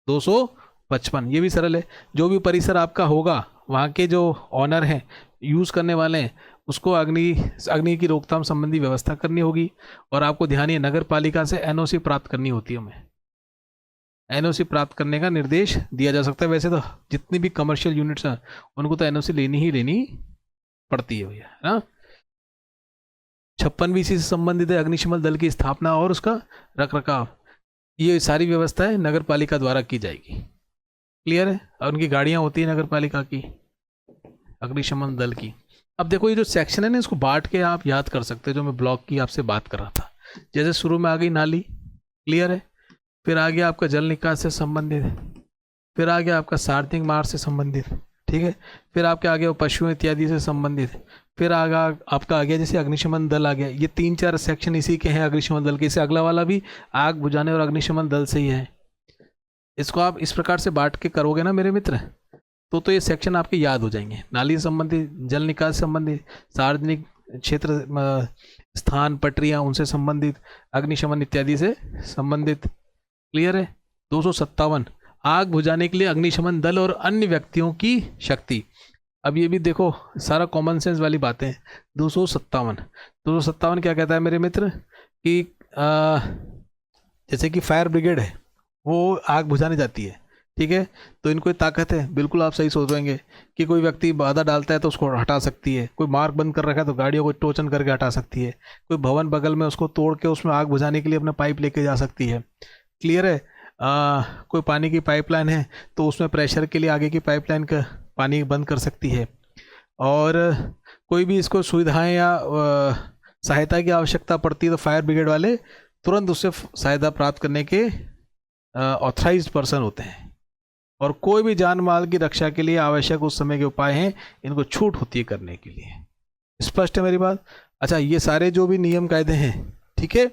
255 ये भी सरल है। जो भी परिसर आपका होगा वहाँ के जो ऑनर हैं, यूज़ करने वाले हैं, उसको अग्नि की रोकथाम संबंधी व्यवस्था करनी होगी। और आपको ध्यान है, नगर पालिका से एनओसी प्राप्त करनी होती है। हमें एनओसी प्राप्त करने का निर्देश दिया जा सकता है। वैसे तो जितनी भी कमर्शियल यूनिट्स हैं उनको तो एनओसी लेनी ही लेनी पड़ती है भैया, है ना। 56वीं से संबंधित है अग्निशमन दल की स्थापना और उसका रखरखाव। ये सारी व्यवस्थाएं नगर पालिका द्वारा की जाएगी, क्लियर है। और उनकी गाड़ियां होती है नगर पालिका की, अग्निशमन दल की। अब देखो ये जो सेक्शन है ना, इसको बांट के आप याद कर सकते हो, जो मैं ब्लॉक की आपसे बात कर रहा था। जैसे शुरू में आ गई नाली, क्लियर है। फिर आ गया आपका जल निकास से संबंधित, फिर आ गया आपका सार्वजनिक मार्ग से संबंधित, ठीक है। फिर आपके आ गया पशुओं इत्यादि से संबंधित। फिर आपका आ गया जैसे अग्निशमन दल आ गया। ये 3-4 सेक्शन इसी के हैं अग्निशमन दल के। इससे अगला वाला भी आग बुझाने और अग्निशमन दल से ही है। इसको आप इस प्रकार से बांट के करोगे ना मेरे मित्र, तो ये सेक्शन आपके याद हो जाएंगे। नाली संबंधित, जल निकास संबंधित, सार्वजनिक क्षेत्र स्थान, पटरियाँ उनसे संबंधित, अग्निशमन इत्यादि से संबंधित, क्लियर है। 257 आग बुझाने के लिए अग्निशमन दल और अन्य व्यक्तियों की शक्ति। अब ये भी देखो सारा कॉमन सेंस वाली बातें। 257 क्या कहता है मेरे मित्र कि जैसे कि फायर ब्रिगेड है, वो आग बुझाने जाती है, ठीक है। तो इनको ताकत है, बिल्कुल आप सही सोच रहे कि कोई व्यक्ति बाधा डालता है तो उसको हटा सकती है, कोई मार्ग बंद कर रखा है तो गाड़ियों को टोचन करके हटा सकती है, कोई भवन बगल में उसको तोड़ के उसमें आग बुझाने के लिए अपना पाइप लेके जा सकती है, क्लियर है। कोई पानी की पाइपलाइन है तो उसमें प्रेशर के लिए आगे की पाइपलाइन का पानी बंद कर सकती है। और कोई भी इसको सुविधाएं या सहायता की आवश्यकता पड़ती है तो फायर ब्रिगेड वाले तुरंत उससे सहायता प्राप्त करने के ऑथराइज्ड पर्सन होते हैं। और कोई भी जान माल की रक्षा के लिए आवश्यक उस समय के उपाय हैं, इनको छूट होती है करने के लिए। स्पष्ट है मेरी बात? अच्छा, ये सारे जो भी नियम कायदे हैं, ठीक है,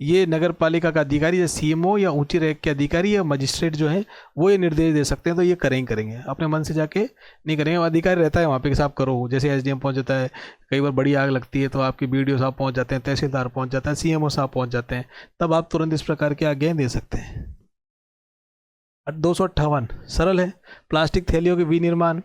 ये नगर पालिका का अधिकारी या सीएमओ या ऊंची रैंक के अधिकारी या मजिस्ट्रेट जो है वो ये निर्देश दे सकते हैं। तो ये करेंगे, अपने मन से जाके नहीं करेंगे। अधिकारी रहता है वहाँ पे कि साहब करो, जैसे एसडीएम पहुँच जाता है, कई बार बड़ी आग लगती है तो आपकी बीडीओ साहब पहुँच जाते हैं, तहसीलदार पहुँच जाता है, सीएमओ साहब पहुँच जाते हैं, तब आप तुरंत इस प्रकार की आज्ञाएं दे सकते हैं। 258 सरल है। प्लास्टिक थैलियों के विनिर्माण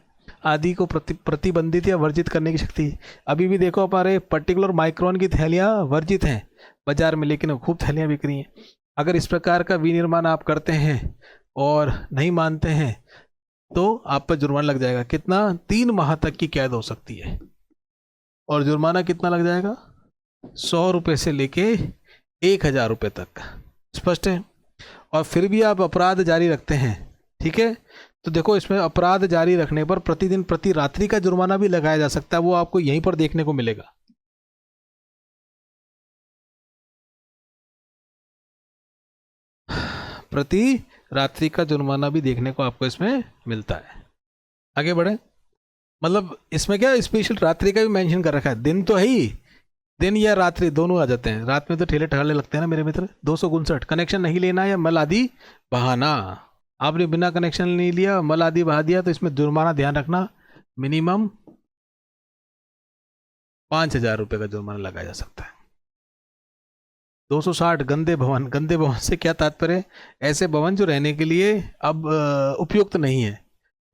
आदि को प्रतिबंधित या वर्जित करने की शक्ति। अभी भी देखो हमारे पर्टिकुलर माइक्रोन की थैलियाँ वर्जित हैं बाजार में, लेकिन खूब थैलियाँ बिक रही हैं। अगर इस प्रकार का विनिर्माण आप करते हैं और नहीं मानते हैं तो आप पर जुर्माना लग जाएगा। कितना? 3 माह तक की कैद हो सकती है। और जुर्माना कितना लग जाएगा? 100 रुपये से लेके 1000 रुपये तक। स्पष्ट है? और फिर भी आप अपराध जारी रखते हैं, ठीक है, तो देखो इसमें अपराध जारी रखने पर प्रतिदिन प्रति रात्रि का जुर्माना भी लगाया जा सकता है। वो आपको यहीं पर देखने को मिलेगा। प्रति रात्रि का जुर्माना भी देखने को आपको इसमें मिलता है। आगे बढ़े। मतलब इसमें क्या स्पेशल रात्रि का भी मेंशन कर रखा है। दिन तो है ही, दिन या रात्रि दोनों आ जाते हैं। रात में तो ठेले ठहाले लगते हैं ना मेरे मित्र। 259 कनेक्शन नहीं लेना या मल आदि बहाना। आपने बिना कनेक्शन नहीं लिया, मल आदि बहा दिया, तो इसमें जुर्माना ध्यान रखना मिनिमम 5000 रुपये का जुर्माना लगाया जा सकता है। 260 गंदे भवन। गंदे भवन से क्या तात्पर्य? ऐसे भवन जो रहने के लिए अब उपयुक्त नहीं है,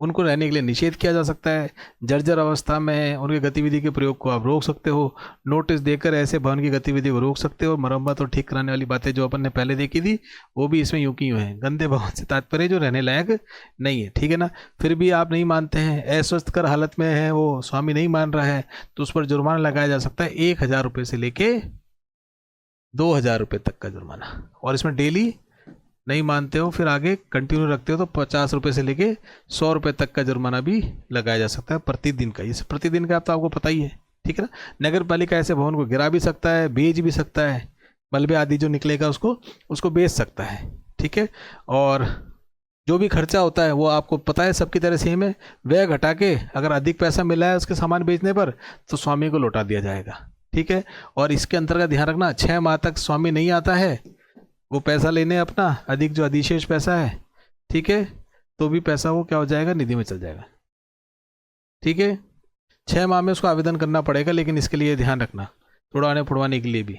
उनको रहने के लिए निषेध किया जा सकता है। जर्जर अवस्था में उनकी गतिविधि के प्रयोग को आप रोक सकते हो। नोटिस देकर ऐसे भवन की गतिविधि को रोक सकते हो। मरम्मत और ठीक कराने वाली बातें जो अपन ने पहले देखी थी वो भी इसमें यूं की यूँ हैं। गंदे भवन से तात्पर्य जो रहने लायक नहीं है, ठीक है ना। फिर भी आप नहीं मानते हैं, अस्वस्थकर हालत में है वो, स्वामी नहीं मान रहा है, तो उस पर जुर्माना लगाया जा सकता है 1000 रुपये से लेके 2000 रुपये तक का जुर्माना। और इसमें डेली नहीं मानते हो, फिर आगे कंटिन्यू रखते हो, तो 50 रुपये से लेके 100 रुपये तक का जुर्माना भी लगाया जा सकता है प्रतिदिन का। इस प्रतिदिन का तो आपको पता ही है, ठीक है ना। नगर पालिका ऐसे भवन को गिरा भी सकता है, बेच भी सकता है, मलबे आदि जो निकलेगा उसको बेच सकता है, ठीक है। और जो भी खर्चा होता है वो आपको पता है सबकी तरह सेम है। वह घटा के अगर अधिक पैसा मिला है उसके सामान बेचने पर तो स्वामी को लौटा दिया जाएगा, ठीक है। और इसके अंतर्गत ध्यान रखना, 6 माह तक स्वामी नहीं आता है वो पैसा लेने अपना, अधिक जो अधिशेष पैसा है, ठीक है, तो भी पैसा वो क्या हो जाएगा, निधि में चल जाएगा, ठीक है। 6 माह में उसको आवेदन करना पड़ेगा, लेकिन इसके लिए ध्यान रखना छुड़वाने फुड़वाने के लिए भी।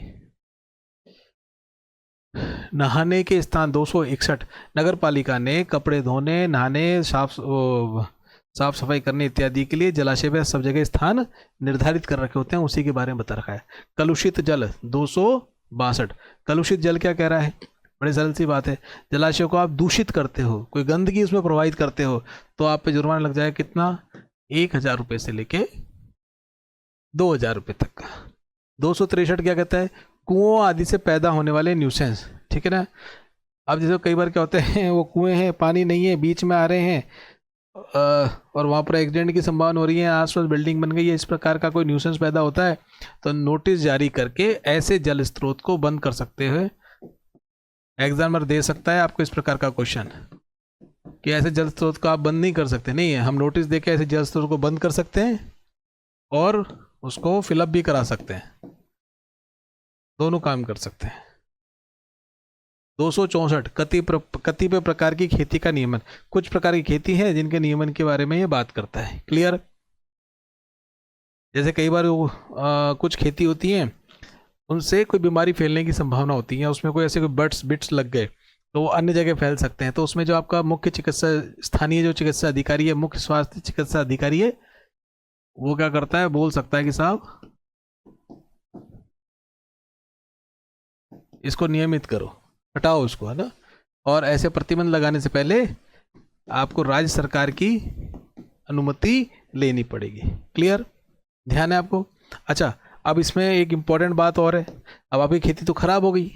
नहाने के स्थान 261 नगर पालिका ने कपड़े धोने, नहाने, साफ सफाई करने इत्यादि के लिए जलाशय में सब जगह स्थान निर्धारित कर रखे होते हैं, उसी के बारे में बता रखा है। कलुषित जल 262। कलुषित जल क्या कह रहा है? बड़ी सरल सी बात है, जलाशय को आप दूषित करते हो, कोई गंदगी उसमें प्रवाहित करते हो, तो आप पे जुर्माना लग जाएगा कितना? 1000 रुपये से लेके 2000 रुपये तक का। 263 क्या कहता है? कुओं आदि से पैदा होने वाले न्यूसेंस, ठीक है ना। अब जैसे कई बार क्या होते हैं, वो कुएं हैं, पानी नहीं है, बीच में आ रहे हैं और वहाँ पर एक्सीडेंट की संभावना हो रही है, आसपास बिल्डिंग बन गई है, इस प्रकार का कोई न्यूसेंस पैदा होता है, तो नोटिस जारी करके ऐसे जल स्रोत को बंद कर सकते हैं। एग्जामिनर दे सकता है आपको इस प्रकार का क्वेश्चन कि ऐसे जल स्रोत को आप बंद नहीं कर सकते। नहीं है, हम नोटिस देके ऐसे जल स्रोत को बंद कर सकते हैं और उसको फिलअप भी करा सकते हैं, दोनों काम कर सकते हैं। 264 कतिपय प्रकार की खेती का नियमन। कुछ प्रकार की खेती है जिनके नियमन के बारे में ये बात करता है। क्लियर? जैसे कई बार कुछ खेती होती है, उनसे कोई बीमारी फैलने की संभावना होती है, उसमें कोई ऐसे कोई बिट्स लग गए तो वो अन्य जगह फैल सकते हैं। तो उसमें जो आपका मुख्य चिकित्सा, स्थानीय जो चिकित्सा अधिकारी है, मुख्य स्वास्थ्य चिकित्सा अधिकारी है, वो क्या करता है, बोल सकता है कि साहब इसको नियमित करो, हटाओ उसको, है ना। और ऐसे प्रतिबंध लगाने से पहले आपको राज्य सरकार की अनुमति लेनी पड़ेगी। क्लियर? ध्यान है आपको? अच्छा, अब इसमें एक इम्पॉर्टेंट बात और है। अब आपकी खेती तो खराब हो गई,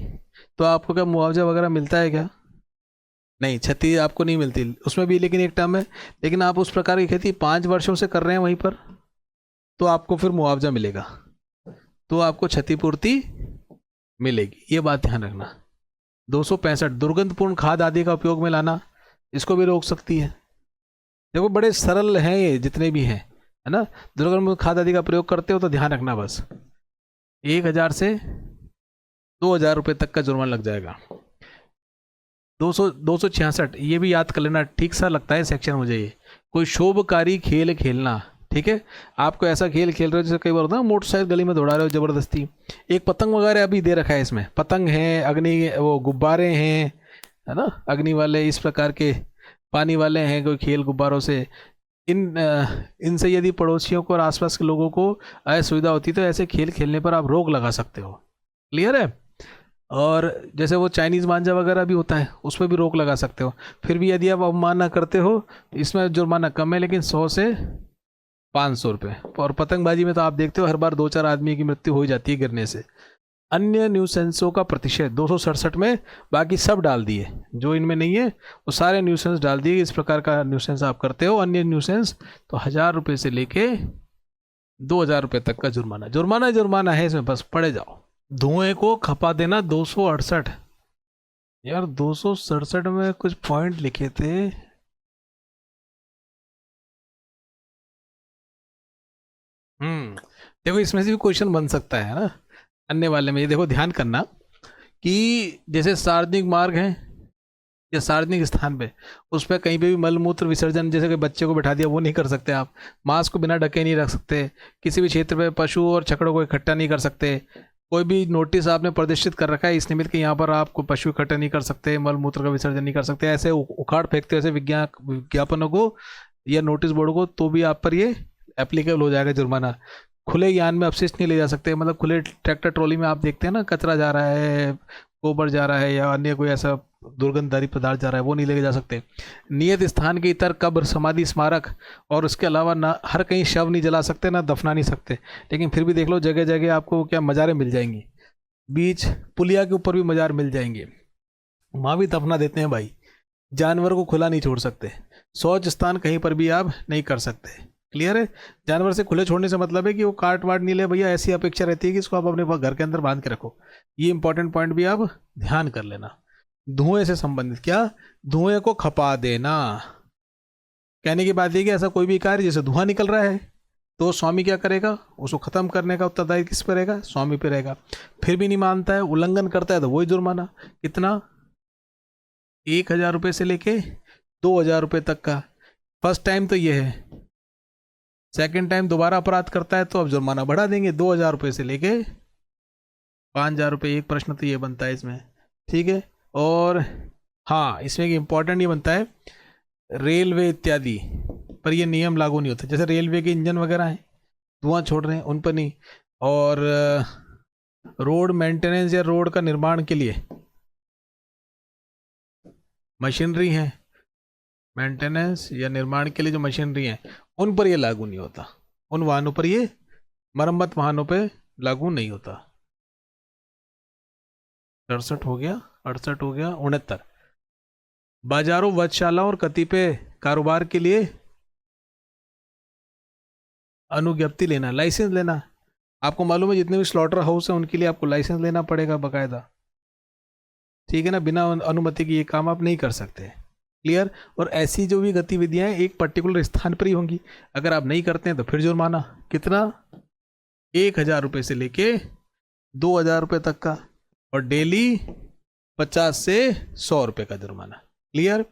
तो आपको क्या मुआवजा वगैरह मिलता है क्या? नहीं, क्षति आपको नहीं मिलती उसमें भी, लेकिन एक टर्म है, लेकिन आप उस प्रकार की खेती 5 वर्षों से कर रहे हैं वहीं पर, तो आपको फिर मुआवजा मिलेगा, तो आपको क्षतिपूर्ति मिलेगी। ये बात ध्यान रखना। 265 दुर्गंधपूर्ण खाद आदि का उपयोग में लाना, इसको भी रोक सकती है। देखो बड़े सरल हैं ये जितने भी हैं, है ना। दुर्गंधपूर्ण खाद आदि का प्रयोग करते हो तो ध्यान रखना बस 1000 से 2000 रुपये तक का जुर्माना लग जाएगा। 266 ये भी याद कर लेना, ठीक सा लगता है सेक्शन मुझे ये। कोई शोभकारी खेल खेलना, ठीक है। आपको ऐसा खेल खेल रहे हो जैसे कई बार होता है मोटरसाइकिल गली में दौड़ा रहे हो ज़बरदस्ती, एक पतंग वगैरह अभी दे रखा है इसमें, पतंग है, अग्नि वो गुब्बारे हैं, है ना, अग्नि वाले इस प्रकार के, पानी वाले हैं, कोई खेल गुब्बारों से, इनसे यदि पड़ोसियों को और आसपास के लोगों को असुविधा होती तो ऐसे खेल खेलने पर आप रोक लगा सकते हो। क्लियर है। और जैसे वो चाइनीज़ मांझा वगैरह भी होता है, उस पर भी रोक लगा सकते हो। फिर भी यदि आप अवमानना करते हो, इसमें जुर्माना कम है लेकिन 100 से 500 रुपये। और पतंगबाजी में तो आप देखते हो हर बार 2-4 आदमी की मृत्यु हो जाती है गिरने से। अन्य न्यूसेंसों का प्रतिशत 267 में, बाकी सब डाल दिए, जो इनमें नहीं है वो सारे न्यूसेंस डाल दिए। इस प्रकार का न्यूसेंस आप करते हो, अन्य न्यूसेंस, तो 1000 रुपये से लेके 2000 रुपये तक का जुर्माना जुर्माना है इसमें, बस पड़े जाओ। धुएं को खपा देना 268, यार 267 में कुछ पॉइंट लिखे थे, देखो इसमें से भी क्वेश्चन बन सकता है ना अन्य वाले में। ये देखो ध्यान करना कि जैसे सार्वजनिक मार्ग हैं या सार्वजनिक स्थान पे, उस पर कहीं पे भी मलमूत्र विसर्जन, जैसे कि बच्चे को बैठा दिया, वो नहीं कर सकते आप। मास्क को बिना ढके नहीं रख सकते। किसी भी क्षेत्र पे पशु और छकड़ों को इकट्ठा नहीं कर सकते। कोई भी नोटिस आपने प्रदर्शित कर रखा है इस निमित्त कि यहाँ पर आप कोई पशु इकट्ठा नहीं कर सकते, मलमूत्र का विसर्जन नहीं कर सकते, ऐसे उखाड़ फेंकते ऐसे विज्ञापनों को या नोटिस बोर्ड को, तो भी आप पर ये एप्लीकेबल हो जाएगा जुर्माना। खुले यान में अपशिष्ट नहीं ले जा सकते, मतलब खुले ट्रैक्टर ट्रॉली में आप देखते हैं ना, कचरा जा रहा है, गोबर जा रहा है या अन्य कोई ऐसा दुर्गंधकारी पदार्थ जा रहा है, वो नहीं लेके जा सकते। नियत स्थान के इतर कब्र, समाधि, स्मारक और उसके अलावा ना हर कहीं शव नहीं जला सकते, ना दफना नहीं सकते। लेकिन फिर भी देख लो जगह जगह आपको क्या मज़ारें मिल जाएंगी, बीच पुलिया के ऊपर भी मज़ार मिल जाएंगे, वहाँ भी दफना देते हैं भाई। जानवर को खुला नहीं छोड़ सकते। शौच स्थान कहीं पर भी आप नहीं कर सकते। क्लियर है। जानवर से खुले छोड़ने से मतलब है कि वो काट वाट नहीं ले भैया, ऐसी अपेक्षा रहती है कि इसको आप अपने घर के अंदर बांध के रखो। ये इंपॉर्टेंट पॉइंट भी आप ध्यान कर लेना। धुएं से संबंधित क्या, धुएं को खपा देना, कहने की बात है कि ऐसा कोई भी कार्य जैसे धुआं निकल रहा है तो स्वामी क्या करेगा, उसको खत्म करने का उत्तरदायित्व किस पे रहेगा, स्वामी पे रहेगा। फिर भी नहीं मानता है, उल्लंघन करता है, तो वही जुर्माना कितना, 1000 रुपये से लेके 2000 रुपये तक का। फर्स्ट टाइम तो ये है, सेकेंड टाइम दोबारा अपराध करता है तो अब जुर्माना बढ़ा देंगे 2000 रुपये से लेके 5000 रुपये। एक प्रश्न तो ये बनता है इसमें, ठीक है। और हाँ, इसमें एक इम्पॉर्टेंट ये बनता है, रेलवे इत्यादि पर ये नियम लागू नहीं होते। जैसे रेलवे के इंजन वगैरह हैं, धुआं छोड़ रहे हैं, उन पर नहीं। और रोड मेंटेनेंस या रोड का निर्माण के लिए मशीनरी है, मेंटेनेंस या निर्माण के लिए जो मशीनरी है उन पर ये लागू नहीं होता। उन वाहनों पर, ये मरम्मत वाहनों पे लागू नहीं होता। 68 हो गया, 68 हो गया, 69। बाजारों, वधशालाओं और कतिपय कारोबार के लिए अनुज्ञप्ति लेना, लाइसेंस लेना। आपको मालूम है जितने भी स्लॉटर हाउस हैं उनके लिए आपको लाइसेंस लेना पड़ेगा बाकायदा, ठीक है ना। बिना अनुमति के ये काम आप नहीं कर सकते। क्लियर। और ऐसी जो भी गतिविधियां हैं एक पर्टिकुलर स्थान पर ही होंगी। अगर आप नहीं करते हैं तो फिर जुर्माना कितना, 1000 रुपये से लेके 2000 रुपये तक का, और डेली 50 से 100 रुपये का जुर्माना। क्लियर।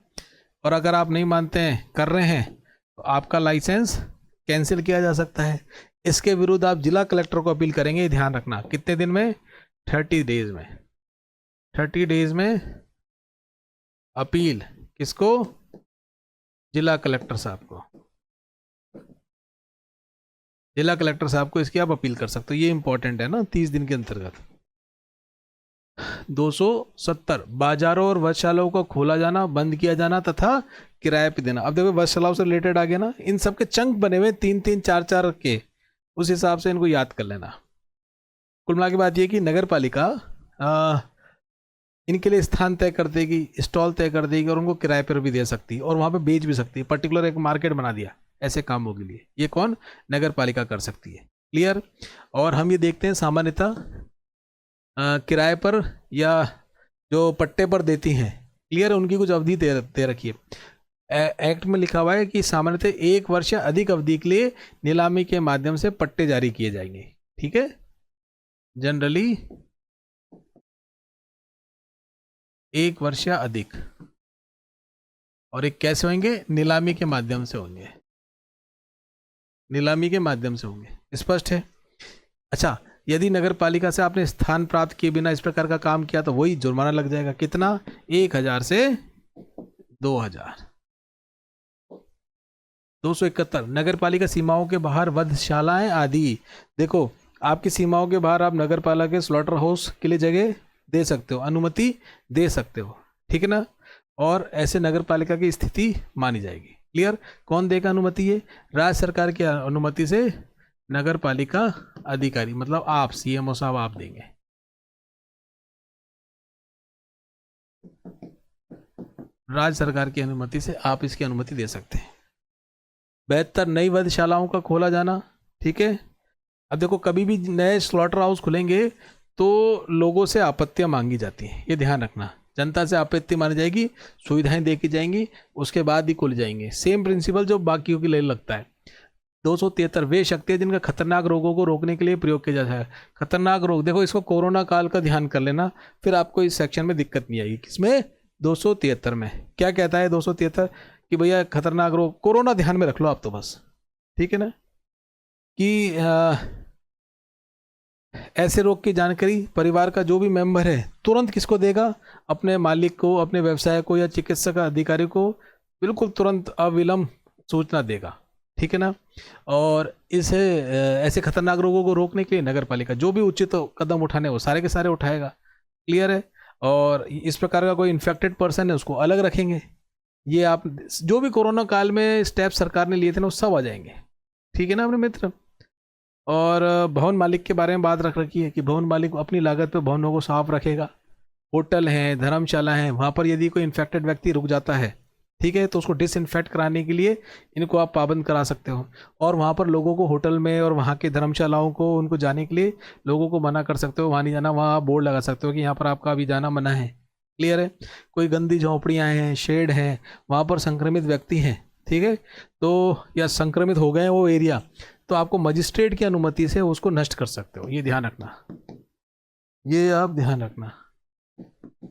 और अगर आप नहीं मानते हैं, कर रहे हैं, तो आपका लाइसेंस कैंसिल किया जा सकता है। इसके विरुद्ध आप जिला कलेक्टर को अपील करेंगे, ध्यान रखना। कितने दिन में, 30 डेज में। 30 डेज में अपील किसको, जिला कलेक्टर साहब को। जिला कलेक्टर साहब को इसकी आप अपील कर सकते हो, ये इंपॉर्टेंट है ना, 30 दिन के अंतर्गत। 270 बाजारों और वधशालाओं को खोला जाना, बंद किया जाना तथा किराए पे देना। अब देखो वधशालाओं से रिलेटेड आ गया ना, इन सब के चंक बने हुए 3-3, 4-4 के, उस हिसाब से इनको याद कर लेना। कुल मिला के बात ये कि नगर पालिका इनके लिए स्थान तय कर देगी, स्टॉल तय कर देगी और उनको किराए पर भी दे सकती है और वहाँ पे बेच भी सकती है। पर्टिकुलर एक मार्केट बना दिया, ऐसे कामों के लिए। ये कौन? नगर पालिका कर सकती है। क्लियर? और हम ये देखते हैं सामान्यतः किराए पर या जो पट्टे पर देती हैं, क्लियर, उनकी कुछ अवधि दे रखी है। एक्ट में लिखा हुआ है कि सामान्यतः 1 वर्ष या अधिक अवधि के लिए नीलामी के माध्यम से पट्टे जारी किए जाएंगे। ठीक है, जनरली 1 वर्ष या अधिक, और एक कैसे होंगे? नीलामी के माध्यम से होंगे, नीलामी के माध्यम से होंगे। स्पष्ट है? अच्छा, यदि नगर पालिका से आपने स्थान प्राप्त किए बिना इस प्रकार का काम किया तो वही जुर्माना लग जाएगा। कितना? 1000 से 2000। 271 नगर पालिका सीमाओं के बाहर वधशालाएं आदि। देखो, आपकी सीमाओं के बाहर आप नगर पालिका के स्लॉटर हाउस के लिए जगह दे सकते हो, अनुमति दे सकते हो, ठीक है ना? और ऐसे नगर पालिका की स्थिति मानी जाएगी। क्लियर? कौन देगा अनुमति? ये राज्य सरकार की अनुमति से नगर पालिका अधिकारी, मतलब आप, सीएमओ साहब, आप देंगे। राज्य सरकार की अनुमति से आप इसकी अनुमति दे सकते हैं। 72 नई वधशालाओं का खोला जाना। ठीक है, अब देखो, कभी भी नए स्लॉटर हाउस खुलेंगे तो लोगों से आपत्तियां मांगी जाती हैं, ये ध्यान रखना। जनता से आपत्ति मानी जाएगी, सुविधाएं देखी जाएंगी, उसके बाद ही खुल जाएंगे। सेम प्रिंसिपल जो बाकियों के लिए लगता है। 273 वे शक्ति है जिनका खतरनाक रोगों को रोकने के लिए प्रयोग किया जाता है। खतरनाक रोग, देखो इसको कोरोना काल का ध्यान कर लेना, फिर आपको इस सेक्शन में दिक्कत नहीं आएगी। किसमें? 273 में क्या कहता है 273? कि भैया खतरनाक रोग, कोरोना ध्यान में रख लो आप तो बस, ठीक है ना? कि ऐसे रोग की जानकारी परिवार का जो भी मेंबर है तुरंत किसको देगा? अपने मालिक को, अपने व्यवसाय को, या चिकित्सक अधिकारी को बिल्कुल तुरंत अविलंब सूचना देगा। ठीक है ना? और इसे ऐसे खतरनाक रोगों को रोकने के लिए नगर पालिका जो भी उचित कदम उठाने वो सारे के सारे उठाएगा। क्लियर है? और इस प्रकार का कोई इन्फेक्टेड पर्सन है उसको अलग रखेंगे। ये आप जो भी कोरोना काल में स्टेप सरकार ने लिए थे ना, वो सब आ जाएंगे। ठीक है ना अपने मित्र? और भवन मालिक के बारे में बात रख रखी है कि भवन मालिक अपनी लागत पर भवनों को साफ रखेगा। होटल हैं, धर्मशाला हैं, वहाँ पर यदि कोई इन्फेक्टेड व्यक्ति रुक जाता है, ठीक है, तो उसको डिसइंफेक्ट कराने के लिए इनको आप पाबंद करा सकते हो। और वहाँ पर लोगों को, होटल में और वहाँ के धर्मशालाओं को, उनको जाने के लिए लोगों को मना कर सकते हो, वहाँ नहीं जाना। वहाँ आप बोर्ड लगा सकते हो कि यहाँ पर आपका अभी जाना मना है। क्लियर है? कोई गंदी झोंपड़ियाँ हैं, शेड हैं, वहाँ पर संक्रमित व्यक्ति हैं, ठीक है, तो या संक्रमित हो गए हैं वो एरिया, तो आपको मजिस्ट्रेट की अनुमति से उसको नष्ट कर सकते हो। ये ध्यान रखना, ये आप ध्यान रखना।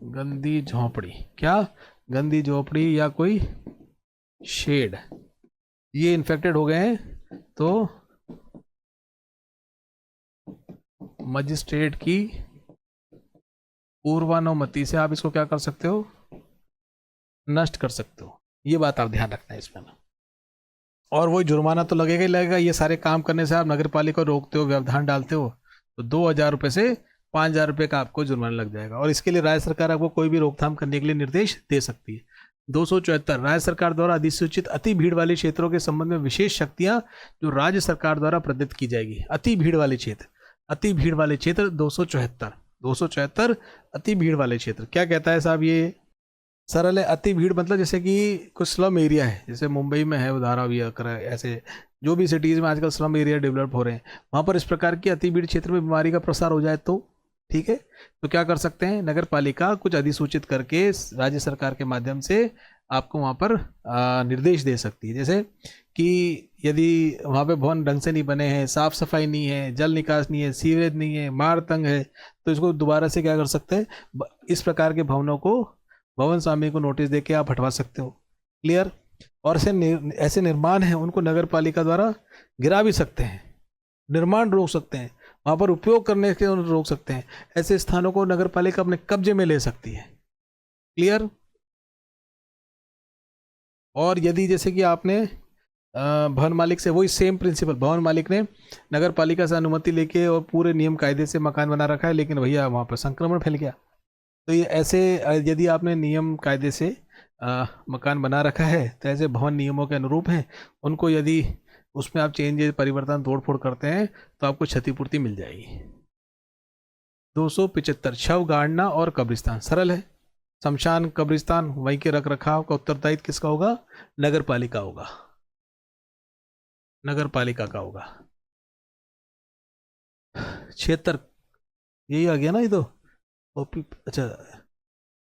गंदी झोंपड़ी, क्या? गंदी झोंपड़ी या कोई शेड, ये इन्फेक्टेड हो गए हैं तो मजिस्ट्रेट की पूर्वानुमति से आप इसको क्या कर सकते हो? नष्ट कर सकते हो। ये बात आप ध्यान रखना है इसमें ना। और वही जुर्माना तो लगेगा ही लगेगा। ये सारे काम करने से आप नगर पालिका को रोकते हो, व्यवधान डालते हो, तो 2000 रुपये से 5000 रुपये का आपको जुर्माना लग जाएगा। और इसके लिए राज्य सरकार आपको कोई भी रोकथाम करने के लिए निर्देश दे सकती है। 274 राज्य सरकार द्वारा अधिसूचित अति भीड़ वाले क्षेत्रों के संबंध में विशेष शक्तियां जो राज्य सरकार द्वारा प्रदत्त की जाएगी। अति भीड़ वाले क्षेत्र, अति भीड़ वाले क्षेत्र 274 अति भीड़ वाले क्षेत्र। क्या कहता है साहब? ये सरल है। अति भीड़ मतलब जैसे कि कुछ स्लम एरिया है, जैसे मुंबई में है, धारावी, ऐसे जो भी सिटीज़ में आजकल स्लम एरिया डेवलप हो रहे हैं, वहाँ पर इस प्रकार की अति भीड़ क्षेत्र में बीमारी का प्रसार हो जाए तो, ठीक है, तो क्या कर सकते हैं? नगर पालिका कुछ अधिसूचित करके राज्य सरकार के माध्यम से आपको वहाँ पर निर्देश दे सकती है। जैसे कि यदि वहाँ पे भवन ढंग से नहीं बने हैं, साफ सफाई नहीं है, जल निकास नहीं है, सीवरेज नहीं है, मार्ग तंग है, तो इसको दोबारा से क्या कर सकते हैं? इस प्रकार के भवनों को भवन स्वामी को नोटिस देके आप हटवा सकते हो। क्लियर? और ऐसे निर्माण हैं उनको नगर पालिका द्वारा गिरा भी सकते हैं, निर्माण रोक सकते हैं, वहाँ पर उपयोग करने के रोक सकते हैं। ऐसे स्थानों को नगर पालिका अपने कब्जे में ले सकती है। क्लियर? और यदि जैसे कि आपने भवन मालिक से, वही सेम प्रिंसिपल, भवन मालिक ने नगर पालिका से अनुमति लेके और पूरे नियम कायदे से मकान बना रखा है, लेकिन भैया वहाँ पर संक्रमण फैल गया, तो ये ऐसे यदि आपने नियम कायदे से मकान बना रखा है तो ऐसे भवन नियमों के अनुरूप हैं, उनको यदि उसमें आप चेंज, परिवर्तन, तोड़फोड़ करते हैं तो आपको क्षतिपूर्ति मिल जाएगी। 275 शव गाड़ना और कब्रिस्तान। सरल है। शमशान, कब्रिस्तान, वहीं के रख रखाव का उत्तरदायित्व किसका होगा? नगर पालिका होगा। नगर पालिका का होगा। 76 यही आ गया ना ये तो। अच्छा,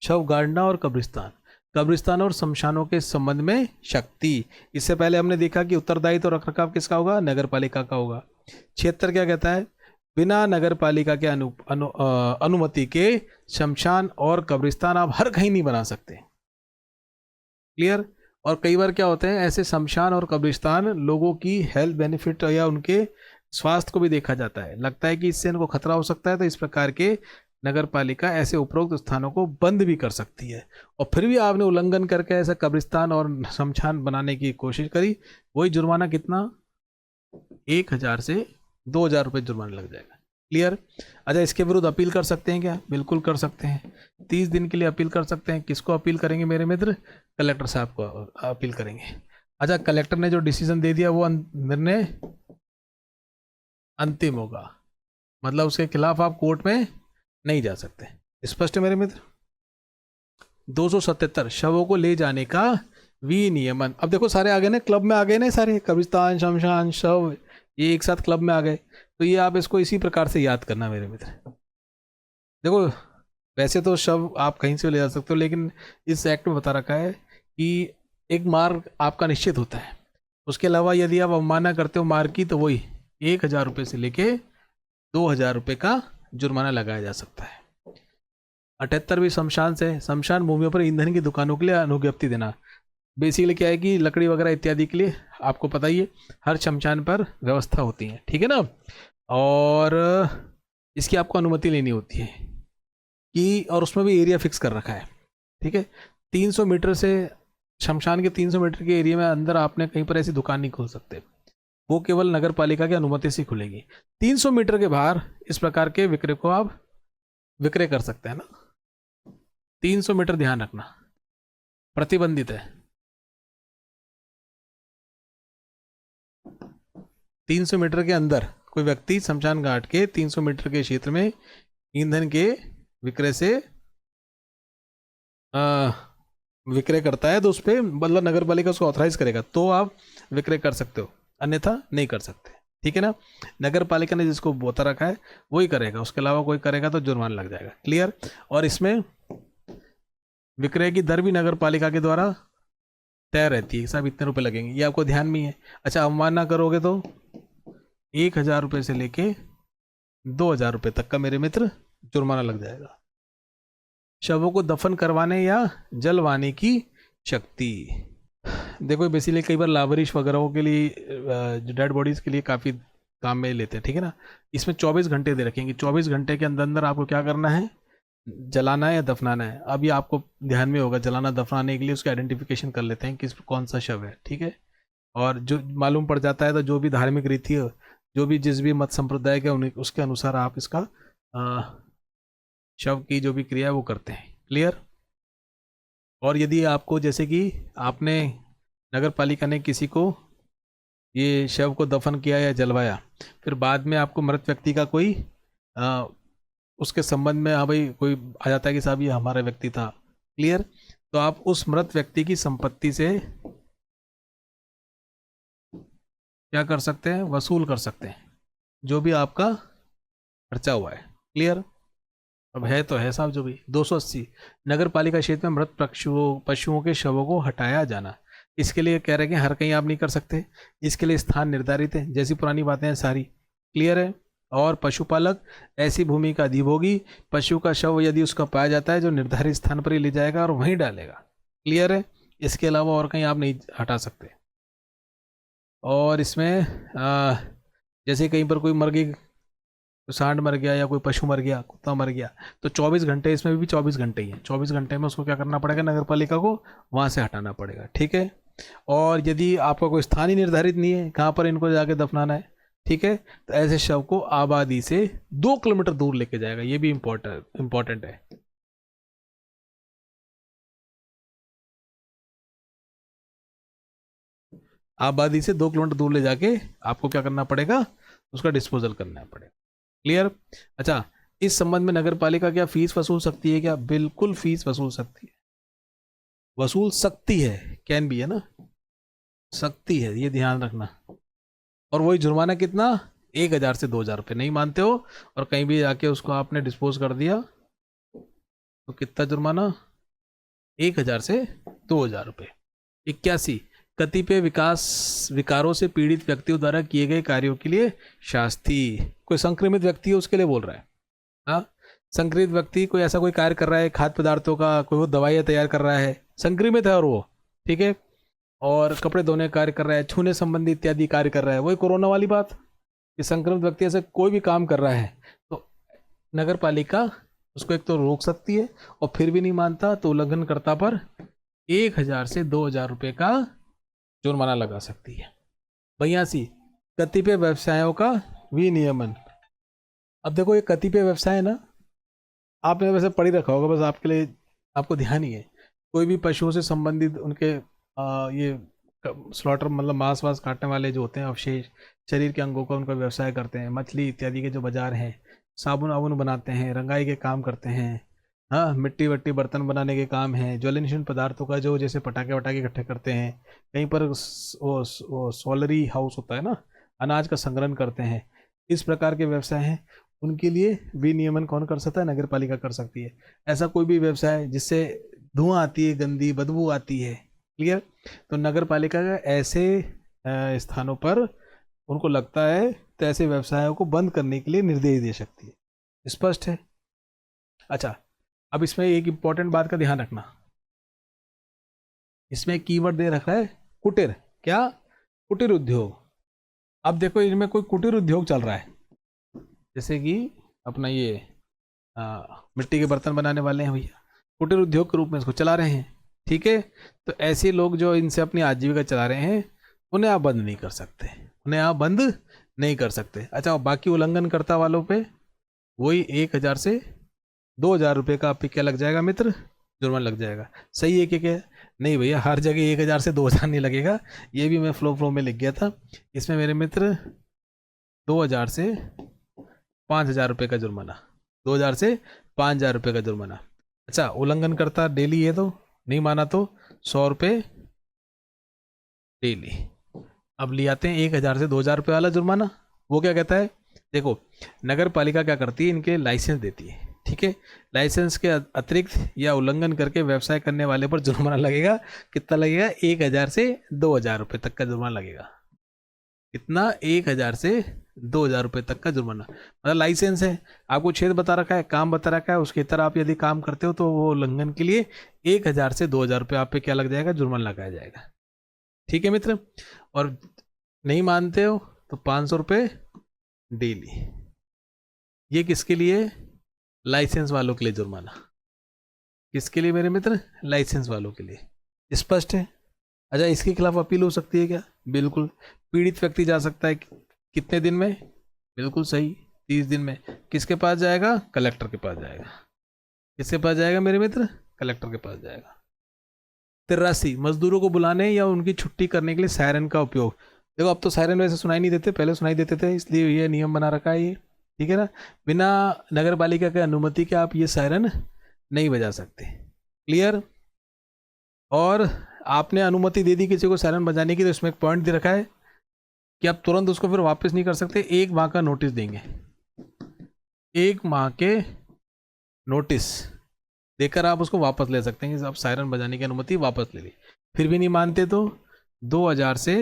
शव गाड़ना और कब्रिस्तान, कब्रिस्तान और शमशानों के संबंध में शक्ति। इससे पहले हमने देखा कि उत्तरदायित्व और रखरखाव किसका होगा, नगर पालिका का होगा। 76 क्या कहता है, बिना नगर पालिका के अनुमति के शमशान और कब्रिस्तान आप हर कहीं नहीं बना सकते। क्लियर। और कई बार क्या होते हैं, ऐसे शमशान और कब्रिस्तान लोगों की हेल्थ बेनिफिट या उनके स्वास्थ्य को भी देखा जाता है, लगता है कि इससे इनको खतरा हो सकता है, तो इस प्रकार के नगर पालिका ऐसे उपरोक्त स्थानों को बंद भी कर सकती है। और फिर भी आपने उल्लंघन करके ऐसा कब्रिस्तान और शमशान बनाने की कोशिश करी, वही जुर्माना कितना, 1000 से 2000 रुपये जुर्माना लग जाएगा। क्लियर। अच्छा, इसके विरुद्ध अपील कर सकते हैं क्या, बिल्कुल कर सकते हैं। 30 दिन के लिए अपील कर सकते हैं। किसको अपील करेंगे मेरे मित्र, कलेक्टर साहब को अपील करेंगे। अच्छा, कलेक्टर ने जो डिसीजन दे दिया वो निर्णय अंतिम होगा, मतलब उसके खिलाफ आप कोर्ट में नहीं जा सकते। स्पष्ट है मेरे मित्र। 277 शवों को ले जाने का विनियमन। अब देखो सारे आ गए ना, क्लब में आ गए ना सारे, कब्रिस्तान, शमशान, शव, ये एक साथ क्लब में आ गए। तो ये आप इसको इसी प्रकार से याद करना मेरे मित्र। देखो वैसे तो शव आप कहीं से ले जा सकते हो, लेकिन इस एक्ट में बता रखा है कि एक मार्ग आपका निश्चित होता है। उसके अलावा यदि आप अवमानना करते हो मार्ग की, तो वही 1000 रुपये से लेके 2000 रुपये का जुर्माना लगाया जा सकता है। 78वीं शमशान से, शमशान भूमियों पर ईंधन की दुकानों के लिए अनुज्ञप्ति देना। बेसिकली क्या है कि लकड़ी वगैरह इत्यादि के लिए आपको पता ही है हर शमशान पर व्यवस्था होती है, ठीक है ना। और इसकी आपको अनुमति लेनी होती है कि, और उसमें भी एरिया फिक्स कर रखा है, ठीक है। 300 मीटर से, शमशान के 300 मीटर के एरिया में अंदर आपने कहीं पर ऐसी दुकान नहीं खोल सकते, वो केवल नगर पालिका की अनुमति से खुलेगी। 300 मीटर के बाहर इस प्रकार के विक्रय को आप विक्रय कर सकते हैं ना। 300 मीटर ध्यान रखना, प्रतिबंधित है। 300 मीटर के अंदर कोई व्यक्ति शमशान घाट के 300 मीटर के क्षेत्र में ईंधन के विक्रय से विक्रय करता है, तो उस पर मतलब नगर पालिका उसको ऑथराइज करेगा तो आप विक्रय कर सकते हो, अन्यथा नहीं कर सकते, ठीक है ना। नगर पालिका ने जिसको बता रखा है वही करेगा, उसके अलावा कोई करेगा तो जुर्माना लग जाएगा। क्लियर। और इसमें विक्रय की दर भी नगर पालिका के द्वारा तय रहती है, साहब इतने रुपए लगेंगे, ये आपको ध्यान में ही है। अच्छा, अवमानना करोगे तो 1000 रुपये से लेके 2000 रुपये तक का मेरे मित्र जुर्माना लग जाएगा। शवों को दफन करवाने या जलवाने की शक्ति। देखो बेसिकली कई बार लावारिश वगैरह के लिए, डेड बॉडीज के लिए काफ़ी काम में लेते हैं, ठीक है ना। इसमें 24 घंटे दे रखेंगे, 24 घंटे के अंदर अंदर आपको क्या करना है, जलाना है या दफनाना है। अब ये आपको ध्यान में होगा, जलाना दफनाने के लिए उसका आइडेंटिफिकेशन कर लेते हैं कि कौन सा शव है, ठीक है। और जो मालूम पड़ जाता है तो जो भी धार्मिक रीति है, जो भी जिस भी मत संप्रदाय के उसके अनुसार आप इसका शव की जो भी क्रिया है वो करते हैं। क्लियर। और यदि आपको, जैसे कि आपने नगर पालिका ने किसी को ये शव को दफन किया या जलवाया, फिर बाद में आपको मृत व्यक्ति का कोई उसके संबंध में, हाँ भाई कोई आ जाता है कि साहब ये हमारा व्यक्ति था, क्लियर, तो आप उस मृत व्यक्ति की संपत्ति से क्या कर सकते हैं, वसूल कर सकते हैं जो भी आपका खर्चा हुआ है। क्लियर। अब है तो है साहब जो भी। 280 नगर पालिका क्षेत्र में मृत पशुओं के शवों को हटाया जाना। इसके लिए कह रहे हैं कि हर कहीं आप नहीं कर सकते, इसके लिए स्थान निर्धारित है, जैसी पुरानी बातें हैं सारी। क्लियर है। और पशुपालक ऐसी भूमि का अधिभोगी पशु का शव यदि उसका पाया जाता है जो निर्धारित स्थान पर ही ले जाएगा और वहीं डालेगा। क्लियर है। इसके अलावा और कहीं आप नहीं हटा सकते। और इसमें जैसे कहीं पर कोई मर गई, सांड मर गया या कोई पशु मर गया, कुत्ता मर गया, तो 24 घंटे, इसमें भी 24 घंटे ही है, 24 घंटे में उसको क्या करना पड़ेगा, नगर पालिका को वहाँ से हटाना पड़ेगा, ठीक है। और यदि आपका कोई स्थान ही निर्धारित नहीं है कहाँ पर इनको जाके दफनाना है, ठीक है, तो ऐसे शव को आबादी से 2 किलोमीटर दूर लेके जाएगा। ये भी इम्पोर्टेंट है। आबादी से 2 किलोमीटर दूर ले जाके आपको क्या करना पड़ेगा, उसका डिस्पोजल करना पड़ेगा। क्लियर। अच्छा, इस संबंध में नगर पालिका क्या फीस वसूल सकती है क्या? बिल्कुल फीस वसूल सकती है, वसूल सकती है, कैन भी है ना, सकती है, ये ध्यान रखना। और वही जुर्माना कितना, 1,000 से 2,000 रुपये। नहीं मानते हो और कहीं भी जाके उसको आपने डिस्पोज कर दिया तो कितना जुर्माना, 1,000 से 2,000 रुपये। 81, कतिपय विकारों से पीड़ित व्यक्तियों द्वारा किए गए कार्यों के लिए शास्ति। कोई संक्रमित व्यक्ति है उसके लिए बोल रहा है। हाँ, संक्रमित व्यक्ति कोई ऐसा कोई कार्य कर रहा है खाद्य पदार्थों का, कोई वो दवाइयाँ तैयार कर रहा है, संक्रमित है और वो, ठीक है, और कपड़े धोने का कार्य कर रहा है, छूने संबंधी इत्यादि कार्य कर रहा है, वही कोरोना वाली बात कि संक्रमित व्यक्ति ऐसे कोई भी काम कर रहा है तो नगर पालिका उसको एक तो रोक सकती है, और फिर भी नहीं मानता तो उल्लंघनकर्ता पर 1,000 से 2,000 रुपये का जुर्माना लगा सकती है। 82, कतिपय व्यवसायों का विनियमन। अब देखो ये कतिपय व्यवसाय ना, आपने वैसे पढ़ ही रखा होगा, बस आपके लिए आपको ध्यान ही है। कोई भी पशुओं से संबंधित उनके ये स्लॉटर मतलब मांस वास काटने वाले जो होते हैं अवशेष शरीर के अंगों का, उनका व्यवसाय करते हैं। मछली इत्यादि के जो बाजार हैं, साबुन वाबुन बनाते हैं, रंगाई के काम करते हैं, हाँ, मिट्टी वट्टी बर्तन बनाने के काम हैं, ज्वलनशील पदार्थों का जो जैसे पटाखे वटाखे इकट्ठे करते हैं, कहीं पर वो सोलरी हाउस होता है ना, अनाज का संग्रहण करते हैं, इस प्रकार के व्यवसाय हैं, उनके लिए विनियमन कौन कर सकता है, नगर पालिका कर सकती है। ऐसा कोई भी व्यवसाय जिससे धुआं आती है, गंदी बदबू आती है, क्लियर, तो नगर पालिका का ऐसे स्थानों पर उनको लगता है तो ऐसे व्यवसायों को बंद करने के लिए निर्देश दे सकती है। स्पष्ट है? अच्छा, अब इसमें एक इंपॉर्टेंट बात का ध्यान रखना, इसमें कीवर्ड दे रखा है कुटीर। क्या? कुटीर उद्योग। अब देखो इनमें कोई कुटीर उद्योग चल रहा है, जैसे कि अपना ये मिट्टी के बर्तन बनाने वाले हैं भैया, कुटीर उद्योग के रूप में इसको चला रहे हैं, ठीक है। तो ऐसे लोग जो इनसे अपनी आजीविका चला रहे हैं उन्हें आप बंद नहीं कर सकते, उन्हें आप बंद नहीं कर सकते। अच्छा, बाकी उल्लंघनकर्ता वालों पे वही 1,000 से 2,000 रुपये का आप पे क्या लग जाएगा मित्र, जुर्माना लग जाएगा। सही है क्या? नहीं भैया, हर जगह 1,000 से 2,000 नहीं लगेगा, ये भी मैं फ्लो में लिख गया था। इसमें मेरे मित्र 2,000 से 5,000 रुपये का जुर्माना, 2,000 से 5,000 रुपये का जुर्माना। अच्छा, उल्लंघनकर्ता डेली है तो नहीं माना तो 100 रुपये डेली। अब ले आते हैं 1,000 से 2,000 रुपये वाला जुर्माना। वो क्या कहता है, देखो नगर पालिका क्या करती है, इनके लाइसेंस देती है, ठीक है। लाइसेंस के अतिरिक्त या उल्लंघन करके व्यवसाय करने वाले पर जुर्माना लगेगा। कितना लगेगा? 1,000 से 2,000 रुपये तक का जुर्माना लगेगा। कितना? 1,000 से 2,000 रुपये तक का जुर्माना। मतलब लाइसेंस है, आपको क्षेत्र बता रखा है, काम बता रखा है, उसके तरह आप यदि काम करते हो तो वो उल्लंघन के लिए 1,000 से 2,000 रुपये आप पे क्या लग जाएगा, जुर्माना लगाया जाएगा, ठीक है मित्र। और नहीं मानते हो तो 500 रुपये डेली। ये किसके लिए? लाइसेंस वालों के लिए जुर्माना। किसके लिए मेरे मित्र? लाइसेंस वालों के लिए। स्पष्ट है? अच्छा, इसके खिलाफ अपील हो सकती है क्या? बिल्कुल। पीड़ित व्यक्ति जा सकता है कितने दिन में? बिल्कुल सही, 30 दिन में। किसके पास जाएगा? कलेक्टर के पास जाएगा। किसके पास जाएगा मेरे मित्र? कलेक्टर के पास जाएगा। 83, मजदूरों को बुलाने या उनकी छुट्टी करने के लिए सायरन का उपयोग। देखो अब तो सायरन वैसे सुनाई नहीं देते, पहले सुनाई देते थे, इसलिए ये नियम बना रखा है ये, ठीक है ना। बिना नगर पालिका के अनुमति के आप ये सायरन नहीं बजा सकते, क्लियर। और आपने अनुमति दे दी किसी को सायरन बजाने की तो इसमें एक पॉइंट दे रखा है कि आप तुरंत उसको फिर वापस नहीं कर सकते, 1 माह का नोटिस देंगे। 1 माह के नोटिस देकर आप उसको वापस ले सकते हैं कि आप सायरन बजाने की अनुमति वापस ले ली। फिर भी नहीं मानते तो 2,000 से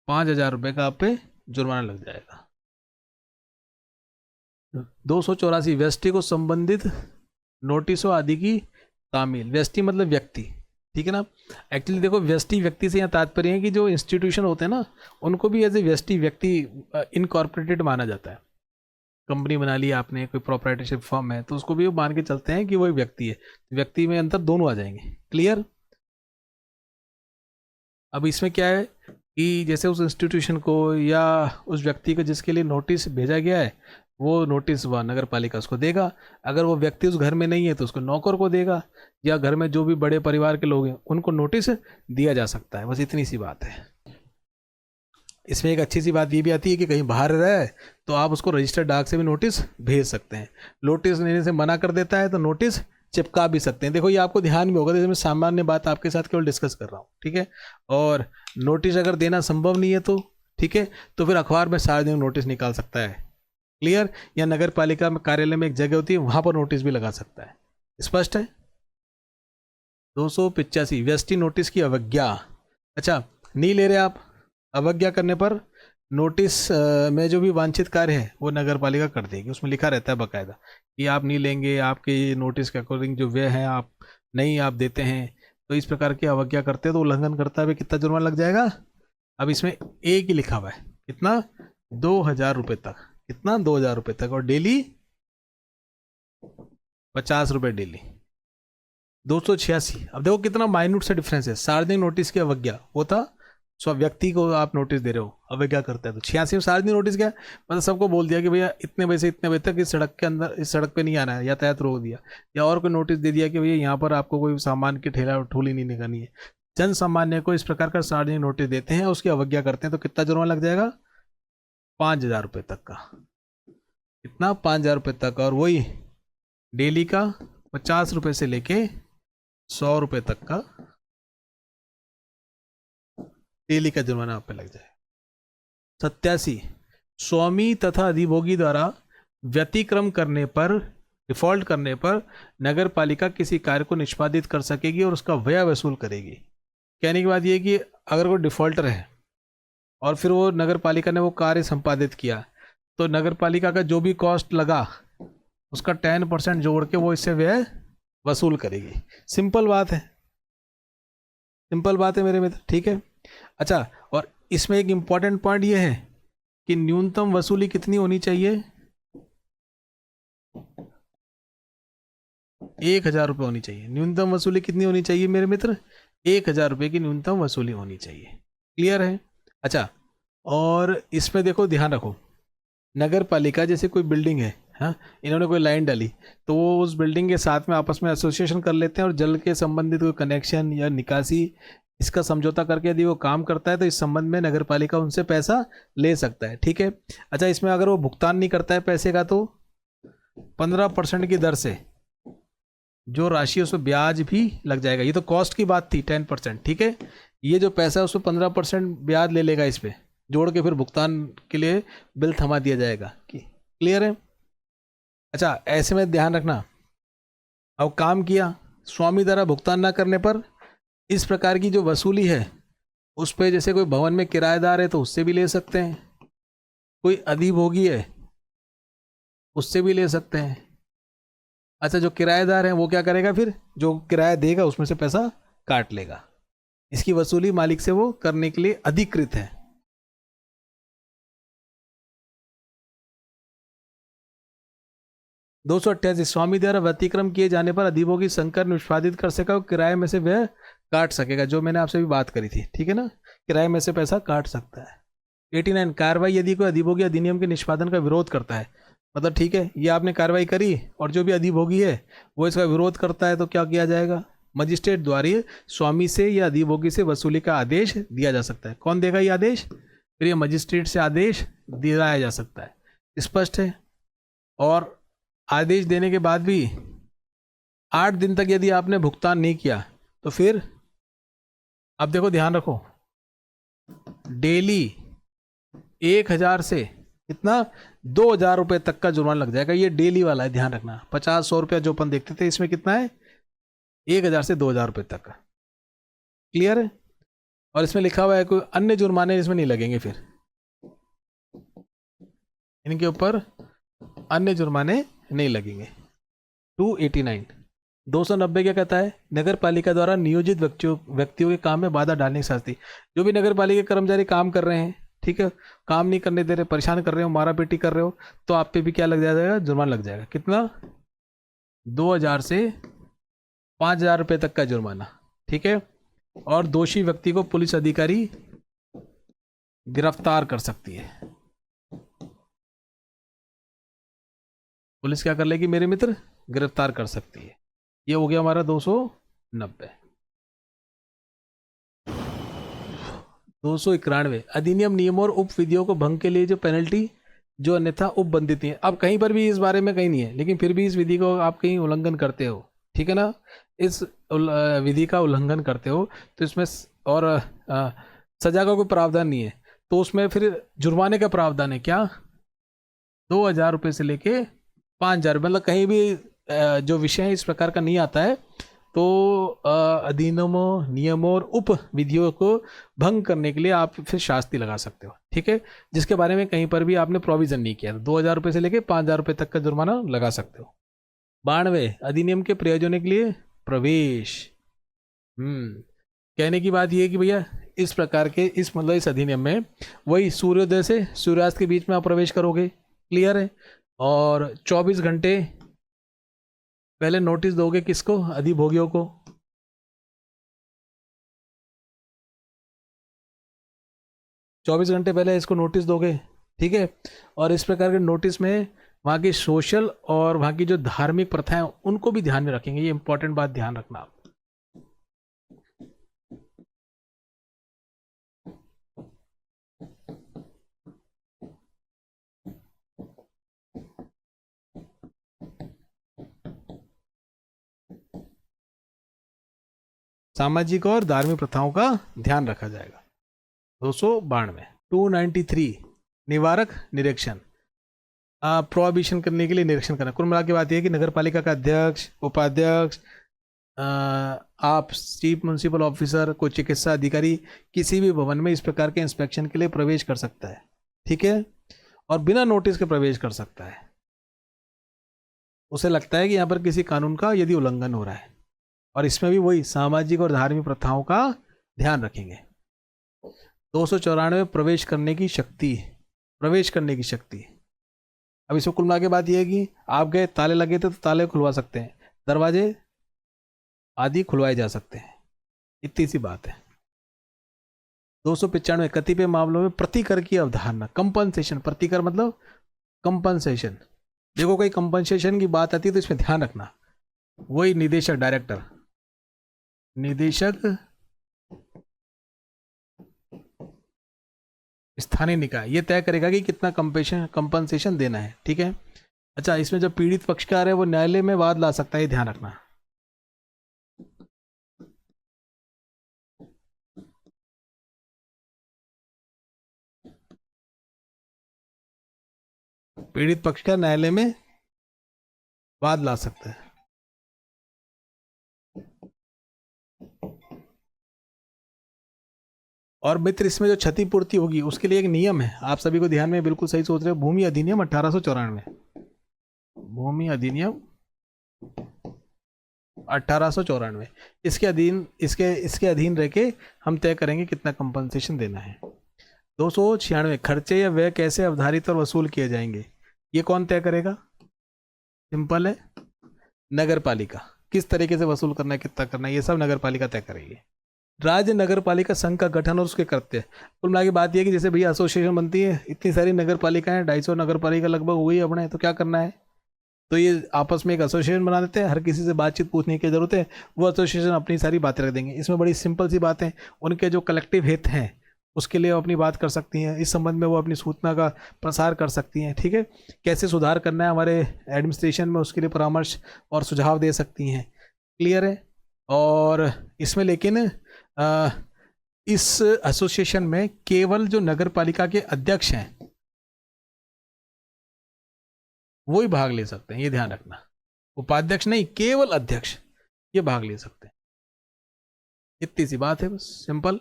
5,000 रुपये का आप पे जुर्माना लग जाएगा। 284, व्यष्टि को संबंधित नोटिसों आदि की तामील। व्यष्टि मतलब व्यक्ति, ठीक है ना। एक्चुअली देखो, व्यष्टि व्यक्ति से यहाँ तात्पर्य है कि जो इंस्टीट्यूशन होते हैं ना, उनको भी एज ए व्यष्टि व्यक्ति इनकॉर्पोरेटेड माना जाता है। कंपनी बना ली आपने, कोई प्रोप्राइटरशिप फर्म है, तो उसको भी वो मान के चलते हैं कि वो एक व्यक्ति है। व्यक्ति में अंतर दोनों आ जाएंगे, क्लियर। अब इसमें क्या है कि जैसे उस इंस्टीट्यूशन को या उस व्यक्ति को जिसके लिए नोटिस भेजा गया है, वो नोटिस वह नगर पालिका उसको देगा। अगर वो व्यक्ति उस घर में नहीं है तो उसको नौकर को देगा, या घर में जो भी बड़े परिवार के लोग हैं उनको नोटिस दिया जा सकता है। बस इतनी सी बात है। इसमें एक अच्छी सी बात ये भी आती है कि कहीं बाहर रहे तो आप उसको रजिस्टर्ड डाक से भी नोटिस भेज सकते हैं। नोटिस लेने से मना कर देता है तो नोटिस चिपका भी सकते हैं। देखो ये आपको ध्यान में होगा, जैसे मैं सामान्य बात आपके साथ केवल डिस्कस कर रहा हूँ, ठीक है। और नोटिस अगर देना संभव नहीं है तो ठीक है, तो फिर अखबार में सार्वजनिक नोटिस निकाल सकता है। क्लियर? या नगर पालिका में कार्यालय में एक जगह होती है, वहां पर नोटिस भी लगा सकता है। स्पष्ट है? 285 व्यष्टि नोटिस की अवज्ञा। अच्छा, नहीं ले रहे आप, अवज्ञा करने पर नोटिस में जो भी वांछित कार्य है वो नगर पालिका कर देगी। उसमें लिखा रहता है बाकायदा कि आप नहीं लेंगे, आपके नोटिस के अकॉर्डिंग जो व्यय है आप नहीं आप देते हैं, तो इस प्रकार की अवज्ञा करते हैं तो उल्लंघन करता है, कितना जुर्माना लग जाएगा। अब इसमें एक ही लिखा हुआ है, कितना? 2,000 रुपये तक। कितना? 2,000 रुपये तक, और डेली 50 रुपये डेली। 286। अब देखो कितना माइन्यूट से डिफरेंस है। सार्वजनिक नोटिस की अवज्ञा वो था स्व व्यक्ति को आप नोटिस दे रहे हो, अवज्ञा करता है तो 86 में सार्वजनिक नोटिस क्या, मतलब सबको बोल दिया कि भैया इतने बजे से इतने बजे तक इस सड़क के अंदर, इस सड़क पे नहीं आना है, यातायात रोक दिया। या और कोई नोटिस दे दिया कि भैया यहाँ पर आपको कोई सामान की ठेला ठोली नहीं निकालनी है। जन सामान्य को इस प्रकार का सार्वजनिक नोटिस देते हैं, उसकी अवज्ञा करते हैं तो कितना जुर्माना लग जाएगा? 5,000 रुपये तक का। कितना? 5,000 रुपये तक। और वही डेली का 50 रुपये से लेके 100 रुपये तक का डेली का जुर्माना आप पे लग जाए। 87 स्वामी तथा अधिभोगी द्वारा व्यतिक्रम करने पर, डिफॉल्ट करने पर नगर पालिका किसी कार्य को निष्पादित कर सकेगी और उसका व्यय वसूल करेगी। कहने की बात यह कि अगर वो डिफॉल्टर है और फिर वो नगर पालिका ने वो कार्य संपादित किया तो नगर पालिका का जो भी कॉस्ट लगा उसका 10% जोड़ के वो इससे व्यय वसूल करेगी। सिंपल बात है, सिंपल बात है मेरे मित्र, ठीक है। अच्छा, और इसमें एक इंपॉर्टेंट पॉइंट ये है कि न्यूनतम वसूली कितनी होनी चाहिए? 1,000 रुपये होनी चाहिए। न्यूनतम वसूली कितनी होनी चाहिए मेरे मित्र? 1,000 रुपये की न्यूनतम वसूली होनी चाहिए। क्लियर है? अच्छा, और इसमें देखो ध्यान रखो, नगर पालिका जैसे कोई बिल्डिंग है, हाँ, इन्होंने कोई लाइन डाली तो वो उस बिल्डिंग के साथ में आपस में एसोसिएशन कर लेते हैं और जल के संबंधित कोई कनेक्शन या निकासी इसका समझौता करके यदि वो काम करता है तो इस संबंध में नगर पालिका उनसे पैसा ले सकता है। ठीक है। अच्छा, इसमें अगर वो भुगतान नहीं करता है पैसे का तो 15% की दर से जो राशि उसमें ब्याज भी लग जाएगा। ये तो कॉस्ट की बात थी 10%, ठीक है। ये जो पैसा है उसमें 15% ब्याज ले लेगा, इस पर जोड़ के फिर भुगतान के लिए बिल थमा दिया जाएगा। क्लियर है? अच्छा, ऐसे में ध्यान रखना, अब काम किया स्वामी द्वारा भुगतान ना करने पर इस प्रकार की जो वसूली है उस पे, जैसे कोई भवन में किराएदार है तो उससे भी ले सकते हैं, कोई अधिभोगी है उससे भी ले सकते हैं। अच्छा, जो किराएदार है वो क्या करेगा, फिर जो किराया देगा उसमें से पैसा काट लेगा। इसकी वसूली मालिक से वो करने के लिए अधिकृत है। दो 288 स्वामी द्वारा व्यतिक्रम किए जाने पर अधिभोगी संकर निष्पादित कर सकेगा, किराए में से वह काट सकेगा, जो मैंने आपसे भी बात करी थी, ठीक है ना, किराए में से पैसा काट सकता है। 89 कार्रवाई यदि कोई अधिभोगी अधिनियम के निष्पादन का विरोध करता है, मतलब ठीक है, ये आपने कार्रवाई करी और जो भी अधिभोगी है वो इसका विरोध करता है तो क्या किया जाएगा, मजिस्ट्रेट द्वारा स्वामी से या अधिभोगी से वसूली का आदेश दिया जा सकता है। कौन देगा ये आदेश? फिर ये मजिस्ट्रेट से आदेश दिलाया जा सकता है। स्पष्ट है? और आदेश देने के बाद भी 8 दिन तक यदि आपने भुगतान नहीं किया तो फिर, अब देखो ध्यान रखो, डेली 1,000 से कितना 2,000 रुपये तक का जुर्माना लग जाएगा। ये डेली वाला है, ध्यान रखना। 50-100 रुपया जो अपन देखते थे, इसमें कितना है 1,000 से 2,000 रुपये तक का। क्लियर है? और इसमें लिखा हुआ है कोई अन्य जुर्माने इसमें नहीं लगेंगे, फिर इनके ऊपर अन्य जुर्माने नहीं लगेंगे। 289 290 क्या कहता है? नगर पालिका द्वारा नियोजित व्यक्तियों के काम में बाधा डालने की शास्ति। जो भी नगर पालिका के कर्मचारी काम कर रहे हैं, ठीक है, काम नहीं करने दे रहे, परेशान कर रहे हो, मारा पीटी कर रहे हो, तो आप पे भी क्या लग जाएगा, जुर्माना लग जाएगा। कितना? 2,000 से 5,000 रुपये तक का जुर्माना, ठीक है। और दोषी व्यक्ति को पुलिस अधिकारी गिरफ्तार कर सकती है। पुलिस क्या कर लेगी मेरे मित्र? गिरफ्तार कर सकती है। ये हो गया हमारा 290। 291 अधिनियम नियमों और उप विधियों को भंग के लिए जो पेनल्टी जो अन्यथा उपबंधित है। अब कहीं पर भी इस बारे में कहीं नहीं है, लेकिन फिर भी इस विधि को आप कहीं उल्लंघन करते हो, ठीक है ना, इस विधि का उल्लंघन करते हो तो इसमें और सजा का कोई प्रावधान नहीं है, तो उसमें फिर जुर्माने का प्रावधान है क्या, 2,000 रुपये से लेके 5,000, मतलब कहीं भी जो विषय है इस प्रकार का नहीं आता है तो अधिनियमों, नियमों और उप विधियों को भंग करने के लिए आप फिर शास्ति लगा सकते हो, ठीक है, जिसके बारे में कहीं पर भी आपने प्रोविजन नहीं किया, 2,000 रुपये से लेके 5,000 रुपये तक का जुर्माना लगा सकते हो। 92, अधिनियम के प्रयोजन के लिए प्रवेश। कहने की बात यह है कि भैया इस प्रकार के इस अधिनियम में वही सूर्योदय से सूर्यास्त के बीच में आप प्रवेश करोगे, क्लियर है, और 24 घंटे पहले नोटिस दोगे किसको, अधिभोगियों को, 24 घंटे पहले इसको नोटिस दोगे, ठीक है, और इस प्रकार के नोटिस में वहाँ की सोशल और वहाँ की जो धार्मिक प्रथाएं उनको भी ध्यान में रखेंगे, ये इंपॉर्टेंट बात ध्यान रखना आप। सामाजिक और धार्मिक प्रथाओं का ध्यान रखा जाएगा। 292, 293, निवारक निरीक्षण, प्रोहिबिशन करने के लिए निरीक्षण करना। कुल मिला के बात यह है कि नगर पालिका का अध्यक्ष, उपाध्यक्ष, आप चीफ म्युनिसिपल ऑफिसर, कोई चिकित्सा अधिकारी किसी भी भवन में इस प्रकार के इंस्पेक्शन के लिए प्रवेश कर सकता है, ठीक है, और बिना नोटिस के प्रवेश कर सकता है। उसे लगता है कि यहाँ पर किसी कानून का यदि उल्लंघन हो रहा है, और इसमें भी वही सामाजिक और धार्मिक प्रथाओं का ध्यान रखेंगे। 294, प्रवेश करने की शक्ति, प्रवेश करने की शक्ति। अब इसमें कुल मिला के बात यह है कि आप गए, ताले लगे थे तो ताले खुलवा सकते हैं, दरवाजे आदि खुलवाए जा सकते हैं, इतनी सी बात है। 295, कतिपय मामलों में प्रतिकर की अवधारणा, कंपनसेशन, प्रतिकर मतलब कंपनसेशन। देखो कोई कंपनसेशन की बात आती है तो इसमें ध्यान रखना, वही निदेशक, डायरेक्टर, निदेशक स्थानीय निकाय ये तय करेगा कि कितना कंपनसेशन देना है, ठीक है। अच्छा, इसमें जो पीड़ित पक्षकार है वो न्यायालय में वाद ला सकता है, ये ध्यान रखना। पीड़ित पक्षकार न्यायालय में वाद ला सकता है। और मित्र, इसमें जो क्षतिपूर्ति होगी उसके लिए एक नियम है, आप सभी को ध्यान में, बिल्कुल सही सोच रहे हो, भूमि अधिनियम 1894, भूमि अधिनियम 1894, इसके अधीन इसके अधीन रह के हम तय करेंगे कितना कंपनसेशन देना है। 296, खर्चे या व्यय कैसे अवधारित और वसूल किए जाएंगे, ये कौन तय करेगा, सिंपल है, नगर पालिका। किस तरीके से वसूल करना है, कितना करना है, ये सब नगर पालिका तय करेगी। राज्य नगर पालिका संघ का गठन और उसके करते हैं। कुल मिला के बात यह है कि जैसे भैया एसोसिएशन बनती है, इतनी सारी नगर पालिकाएं, 250 नगर पालिका लगभग हो गई अपने, तो क्या करना है, तो ये आपस में एक एसोसिएशन बना देते हैं, हर किसी से बातचीत पूछने की जरूरत है, वो एसोसिएशन अपनी सारी बातें रख देंगे। इसमें बड़ी सिंपल सी बात है, उनके जो कलेक्टिव हित हैं उसके लिए वो अपनी बात कर सकती हैं, इस संबंध में वो अपनी सूचना का प्रसार कर सकती हैं, ठीक है, कैसे सुधार करना है हमारे एडमिनिस्ट्रेशन में उसके लिए परामर्श और सुझाव दे सकती हैं, क्लियर है। और इसमें लेकिन इस एसोसिएशन में केवल जो नगर पालिका के अध्यक्ष हैं वो ही भाग ले सकते हैं, ये ध्यान रखना, उपाध्यक्ष नहीं, केवल अध्यक्ष ये भाग ले सकते हैं, इतनी सी बात है, बस सिंपल।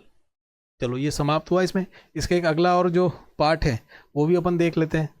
चलो ये समाप्त हुआ इसमें, इसका एक अगला और जो पार्ट है वो भी अपन देख लेते हैं।